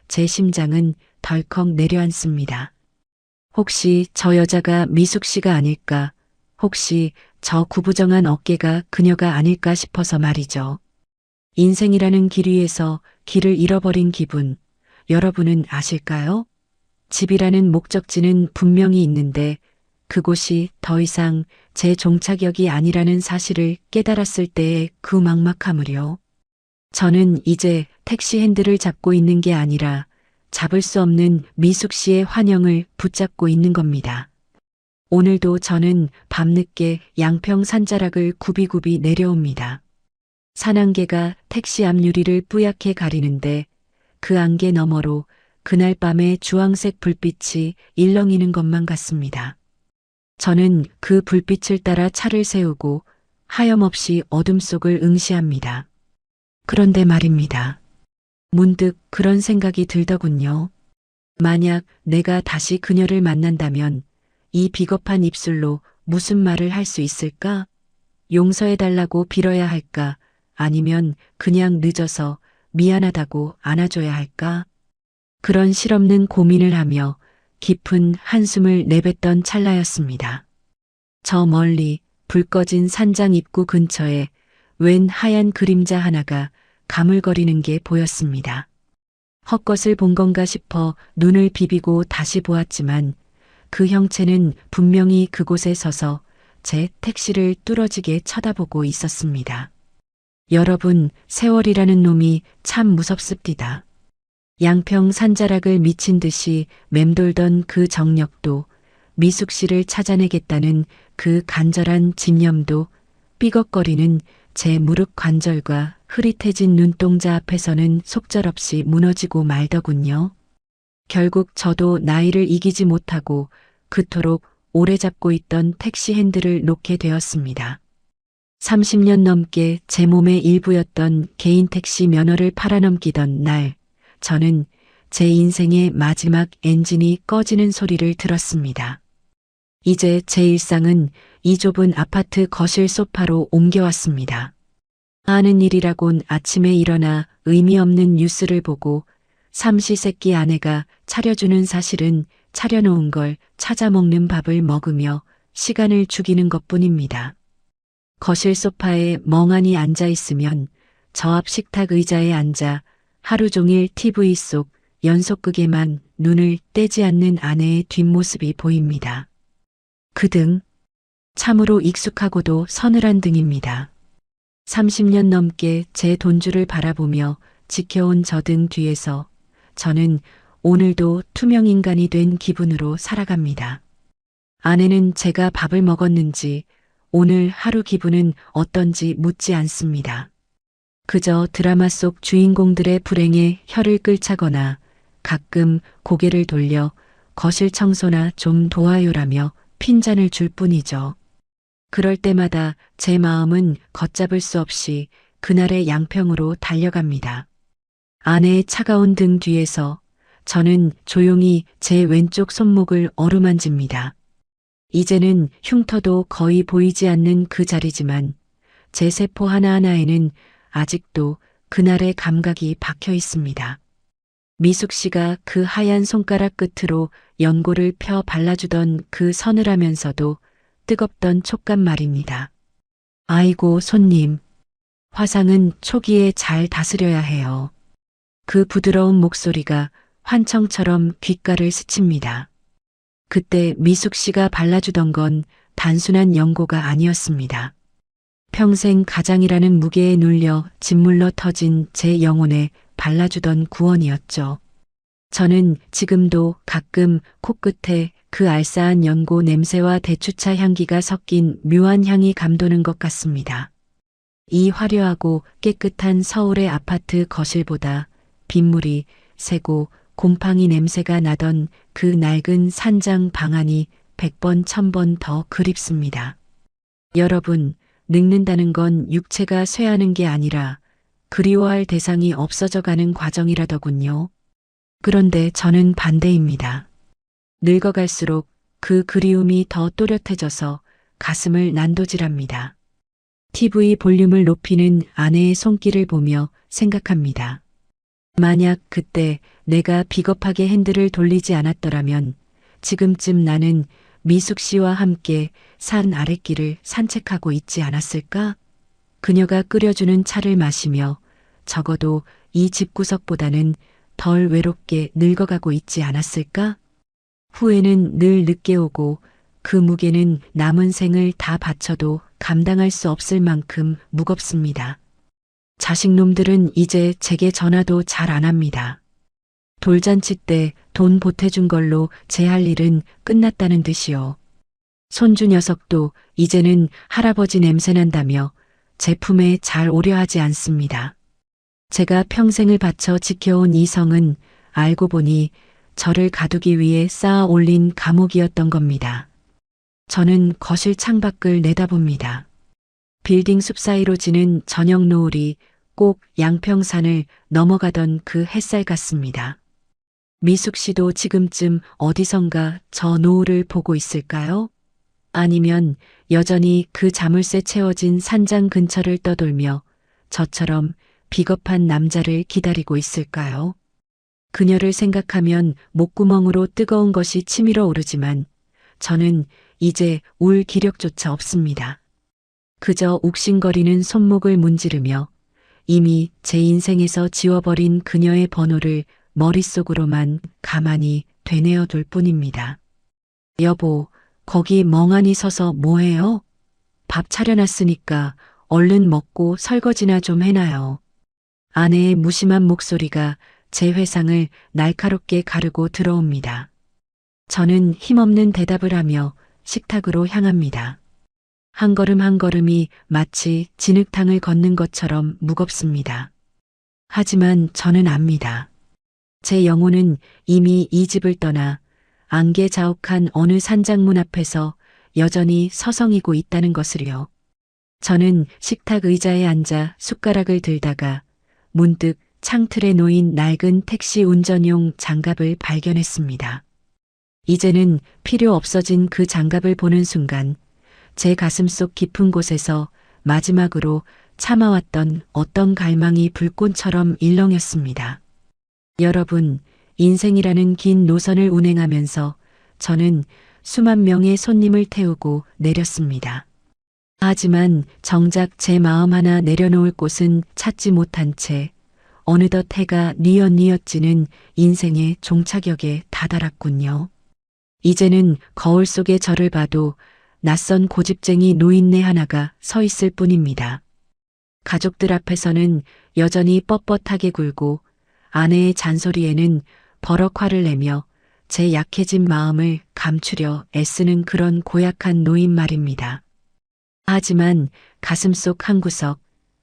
A: 제 심장은 덜컥 내려앉습니다. 혹시 저 여자가 미숙 씨가 아닐까? 혹시 저 구부정한 어깨가 그녀가 아닐까 싶어서 말이죠. 인생이라는 길 위에서 길을 잃어버린 기분, 여러분은 아실까요? 집이라는 목적지는 분명히 있는데 그곳이 더 이상 제 종착역이 아니라는 사실을 깨달았을 때의 그 막막함을요. 저는 이제 택시 핸들을 잡고 있는 게 아니라 잡을 수 없는 미숙 씨의 환영을 붙잡고 있는 겁니다. 오늘도 저는 밤늦게 양평 산자락을 굽이굽이 내려옵니다. 산안개가 택시 앞 유리를 뿌옇게 가리는데 그 안개 너머로 그날 밤의 주황색 불빛이 일렁이는 것만 같습니다. 저는 그 불빛을 따라 차를 세우고 하염없이 어둠 속을 응시합니다. 그런데 말입니다. 문득 그런 생각이 들더군요. 만약 내가 다시 그녀를 만난다면 이 비겁한 입술로 무슨 말을 할 수 있을까? 용서해달라고 빌어야 할까? 아니면 그냥 늦어서 미안하다고 안아줘야 할까? 그런 실없는 고민을 하며 깊은 한숨을 내뱉던 찰나였습니다. 저 멀리 불 꺼진 산장 입구 근처에 웬 하얀 그림자 하나가 가물거리는 게 보였습니다. 헛것을 본 건가 싶어 눈을 비비고 다시 보았지만 그 형체는 분명히 그곳에 서서 제 택시를 뚫어지게 쳐다보고 있었습니다. 여러분, 세월이라는 놈이 참 무섭습니다. 양평 산자락을 미친 듯이 맴돌던 그 정력도, 미숙 씨를 찾아내겠다는 그 간절한 집념도, 삐걱거리는 제 무릎 관절과 흐릿해진 눈동자 앞에서는 속절없이 무너지고 말더군요. 결국 저도 나이를 이기지 못하고 그토록 오래 잡고 있던 택시 핸들을 놓게 되었습니다. 30년 넘게 제 몸의 일부였던 개인 택시 면허를 팔아넘기던 날, 저는 제 인생의 마지막 엔진이 꺼지는 소리를 들었습니다. 이제 제 일상은 이 좁은 아파트 거실 소파로 옮겨왔습니다. 하는 일이라곤 아침에 일어나 의미 없는 뉴스를 보고 삼시세끼 아내가 차려주는 사실은 차려놓은 걸 찾아 먹는 밥을 먹으며 시간을 죽이는 것뿐입니다. 거실 소파에 멍하니 앉아 있으면 저 앞 식탁 의자에 앉아 하루 종일 TV 속 연속극에만 눈을 떼지 않는 아내의 뒷모습이 보입니다. 그 등 참으로 익숙하고도 서늘한 등입니다. 30년 넘게 제 돈줄을 바라보며 지켜온 저 등 뒤에서 저는 오늘도 투명 인간이 된 기분으로 살아갑니다. 아내는 제가 밥을 먹었는지 오늘 하루 기분은 어떤지 묻지 않습니다. 그저 드라마 속 주인공들의 불행에 혀를 끌차거나 가끔 고개를 돌려 거실 청소나 좀 도와요라며 핀잔을 줄 뿐이죠. 그럴 때마다 제 마음은 걷잡을 수 없이 그날의 양평으로 달려갑니다. 아내의 차가운 등 뒤에서 저는 조용히 제 왼쪽 손목을 어루만집니다. 이제는 흉터도 거의 보이지 않는 그 자리지만 제 세포 하나하나에는 아직도 그날의 감각이 박혀 있습니다. 미숙 씨가 그 하얀 손가락 끝으로 연고를 펴 발라주던 그 서늘하면서도 뜨겁던 촉감 말입니다. 아이고 손님, 화상은 초기에 잘 다스려야 해요. 그 부드러운 목소리가 환청처럼 귓가를 스칩니다. 그때 미숙 씨가 발라주던 건 단순한 연고가 아니었습니다. 평생 가장이라는 무게에 눌려 짓물러 터진 제 영혼에 발라주던 구원이었죠. 저는 지금도 가끔 코끝에 그 알싸한 연고 냄새와 대추차 향기가 섞인 묘한 향이 감도는 것 같습니다. 이 화려하고 깨끗한 서울의 아파트 거실보다 빗물이 새고 곰팡이 냄새가 나던 그 낡은 산장 방안이 100번 1000번 더 그립습니다. 여러분, 늙는다는 건 육체가 쇠하는 게 아니라 그리워할 대상이 없어져 가는 과정이라더군요. 그런데 저는 반대입니다. 늙어갈수록 그 그리움이 더 또렷해져서 가슴을 난도질합니다. TV 볼륨을 높이는 아내의 손길을 보며 생각합니다. 만약 그때 내가 비겁하게 핸들을 돌리지 않았더라면 지금쯤 나는 미숙 씨와 함께 산 아랫길을 산책하고 있지 않았을까? 그녀가 끓여주는 차를 마시며 적어도 이 집구석보다는 덜 외롭게 늙어가고 있지 않았을까? 후회는 늘 늦게 오고 그 무게는 남은 생을 다 바쳐도 감당할 수 없을 만큼 무겁습니다. 자식놈들은 이제 제게 전화도 잘 안 합니다. 돌잔치 때 돈 보태준 걸로 제 할 일은 끝났다는 듯이요. 손주 녀석도 이제는 할아버지 냄새 난다며 제 품에 잘 오려 하지 않습니다. 제가 평생을 바쳐 지켜온 이 성은 알고 보니 저를 가두기 위해 쌓아 올린 감옥이었던 겁니다. 저는 거실 창밖을 내다봅니다. 빌딩 숲 사이로 지는 저녁 노을이 꼭 양평산을 넘어가던 그 햇살 같습니다. 미숙 씨도 지금쯤 어디선가 저 노을을 보고 있을까요? 아니면 여전히 그 자물쇠 채워진 산장 근처를 떠돌며 저처럼 비겁한 남자를 기다리고 있을까요? 그녀를 생각하면 목구멍으로 뜨거운 것이 치밀어 오르지만 저는 이제 울 기력조차 없습니다. 그저 욱신거리는 손목을 문지르며 이미 제 인생에서 지워버린 그녀의 번호를 머릿속으로만 가만히 되뇌어둘 뿐입니다. 여보, 거기 멍하니 서서 뭐해요? 밥 차려놨으니까 얼른 먹고 설거지나 좀 해놔요. 아내의 무심한 목소리가 제 회상을 날카롭게 가르고 들어옵니다. 저는 힘없는 대답을 하며 식탁으로 향합니다. 한 걸음 한 걸음이 마치 진흙탕을 걷는 것처럼 무겁습니다. 하지만 저는 압니다. 제 영혼은 이미 이 집을 떠나 안개 자욱한 어느 산장문 앞에서 여전히 서성이고 있다는 것을요. 저는 식탁 의자에 앉아 숟가락을 들다가 문득 창틀에 놓인 낡은 택시 운전용 장갑을 발견했습니다. 이제는 필요 없어진 그 장갑을 보는 순간 제 가슴속 깊은 곳에서 마지막으로 참아왔던 어떤 갈망이 불꽃처럼 일렁였습니다. 여러분, 인생이라는 긴 노선을 운행하면서 저는 수만 명의 손님을 태우고 내렸습니다. 하지만 정작 제 마음 하나 내려놓을 곳은 찾지 못한 채 어느덧 해가 뉘엿뉘엿 지는 인생의 종착역에 다다랐군요. 이제는 거울 속의 저를 봐도 낯선 고집쟁이 노인네 하나가 서 있을 뿐입니다. 가족들 앞에서는 여전히 뻣뻣하게 굴고 아내의 잔소리에는 버럭 화를 내며 제 약해진 마음을 감추려 애쓰는 그런 고약한 노인 말입니다. 하지만 가슴속 한구석,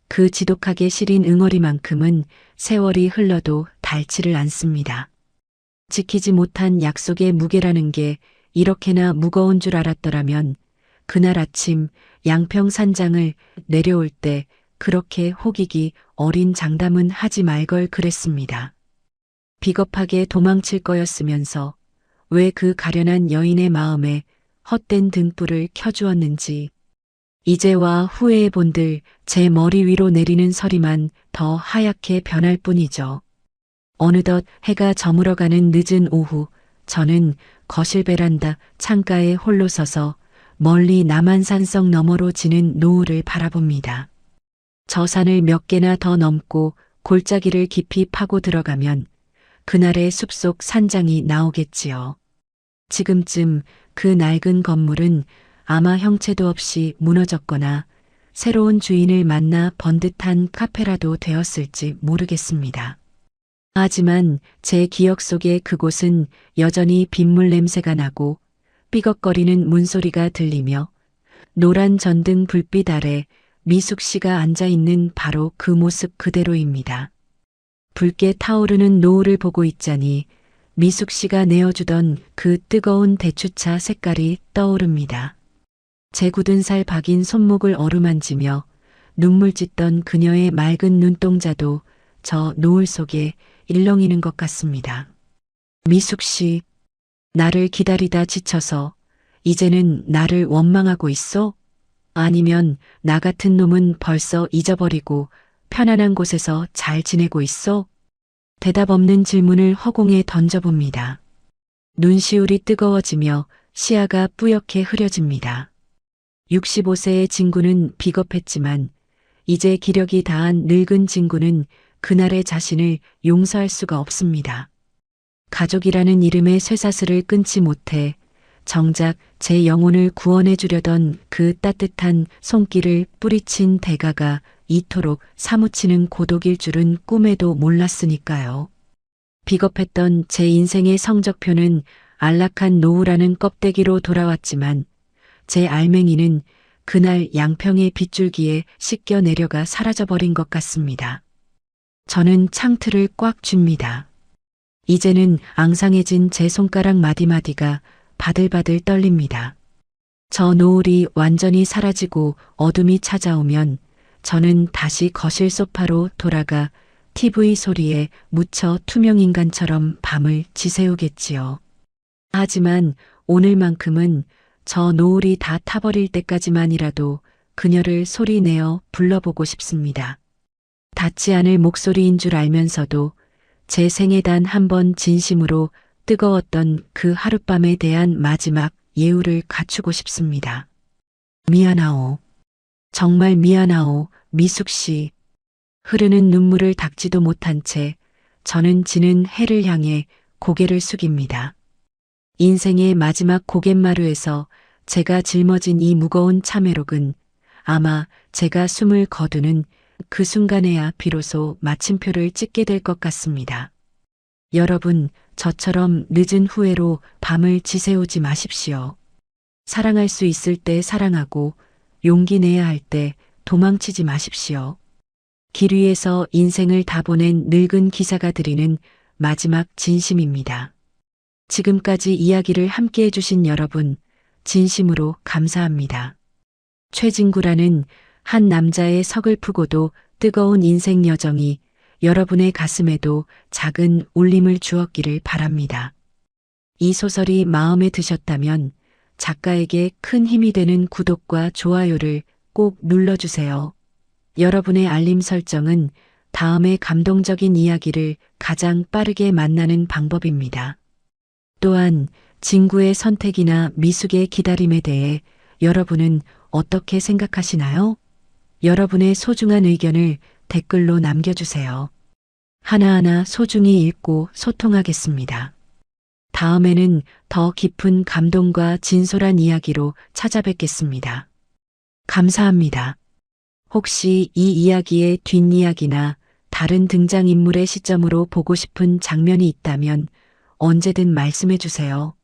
A: 그 지독하게 시린 응어리만큼은 세월이 흘러도 닳지를 않습니다. 지키지 못한 약속의 무게라는 게 이렇게나 무거운 줄 알았더라면 그날 아침 양평산장을 내려올 때 그렇게 호기기 어린 장담은 하지 말걸 그랬습니다. 비겁하게 도망칠 거였으면서 왜 그 가련한 여인의 마음에 헛된 등불을 켜주었는지 이제와 후회해 본들 제 머리 위로 내리는 서리만 더 하얗게 변할 뿐이죠. 어느덧 해가 저물어가는 늦은 오후 저는 거실 베란다 창가에 홀로 서서 멀리 남한산성 너머로 지는 노을을 바라봅니다. 저 산을 몇 개나 더 넘고 골짜기를 깊이 파고 들어가면 그날의 숲속 산장이 나오겠지요. 지금쯤 그 낡은 건물은 아마 형체도 없이 무너졌거나 새로운 주인을 만나 번듯한 카페라도 되었을지 모르겠습니다. 하지만 제 기억 속의 그곳은 여전히 빗물 냄새가 나고 삐걱거리는 문소리가 들리며 노란 전등 불빛 아래 미숙 씨가 앉아 있는 바로 그 모습 그대로입니다. 붉게 타오르는 노을을 보고 있자니 미숙 씨가 내어주던 그 뜨거운 대추차 색깔이 떠오릅니다. 제 굳은 살 박인 손목을 어루만지며 눈물 짓던 그녀의 맑은 눈동자도 저 노을 속에 일렁이는 것 같습니다. 미숙 씨, 나를 기다리다 지쳐서 이제는 나를 원망하고 있어? 아니면 나 같은 놈은 벌써 잊어버리고 편안한 곳에서 잘 지내고 있어? 대답 없는 질문을 허공에 던져봅니다. 눈시울이 뜨거워지며 시야가 뿌옇게 흐려집니다. 65세의 진구는 비겁했지만 이제 기력이 다한 늙은 진구는 그날의 자신을 용서할 수가 없습니다. 가족이라는 이름의 쇠사슬을 끊지 못해 정작 제 영혼을 구원해 주려던 그 따뜻한 손길을 뿌리친 대가가 이토록 사무치는 고독일 줄은 꿈에도 몰랐으니까요. 비겁했던 제 인생의 성적표는 안락한 노후라는 껍데기로 돌아왔지만 제 알맹이는 그날 양평의 빗줄기에 씻겨 내려가 사라져버린 것 같습니다. 저는 창틀을 꽉 쥡니다. 이제는 앙상해진 제 손가락 마디마디가 바들바들 떨립니다. 저 노을이 완전히 사라지고 어둠이 찾아오면 저는 다시 거실 소파로 돌아가 TV 소리에 묻혀 투명인간처럼 밤을 지새우겠지요. 하지만 오늘만큼은 저 노을이 다 타버릴 때까지만이라도 그녀를 소리내어 불러보고 싶습니다. 닿지 않을 목소리인 줄 알면서도 제 생에 단 한 번 진심으로 뜨거웠던 그 하룻밤에 대한 마지막 예우를 갖추고 싶습니다. 미안하오. 정말 미안하오, 미숙 씨. 흐르는 눈물을 닦지도 못한 채 저는 지는 해를 향해 고개를 숙입니다. 인생의 마지막 고갯마루에서 제가 짊어진 이 무거운 참외록은 아마 제가 숨을 거두는 그 순간에야 비로소 마침표를 찍게 될 것 같습니다. 여러분, 저처럼 늦은 후회로 밤을 지새우지 마십시오. 사랑할 수 있을 때 사랑하고 용기 내야 할 때 도망치지 마십시오. 길 위에서 인생을 다 보낸 늙은 기사가 드리는 마지막 진심입니다. 지금까지 이야기를 함께 해주신 여러분, 진심으로 감사합니다. 최진구라는 한 남자의 서글프고도 뜨거운 인생 여정이 여러분의 가슴에도 작은 울림을 주었기를 바랍니다. 이 소설이 마음에 드셨다면 작가에게 큰 힘이 되는 구독과 좋아요를 꼭 눌러주세요. 여러분의 알림 설정은 다음의 감동적인 이야기를 가장 빠르게 만나는 방법입니다. 또한 진구의 선택이나 미숙의 기다림에 대해 여러분은 어떻게 생각하시나요? 여러분의 소중한 의견을 댓글로 남겨주세요. 하나하나 소중히 읽고 소통하겠습니다. 다음에는 더 깊은 감동과 진솔한 이야기로 찾아뵙겠습니다. 감사합니다. 혹시 이 이야기의 뒷이야기나 다른 등장인물의 시점으로 보고 싶은 장면이 있다면 언제든 말씀해 주세요.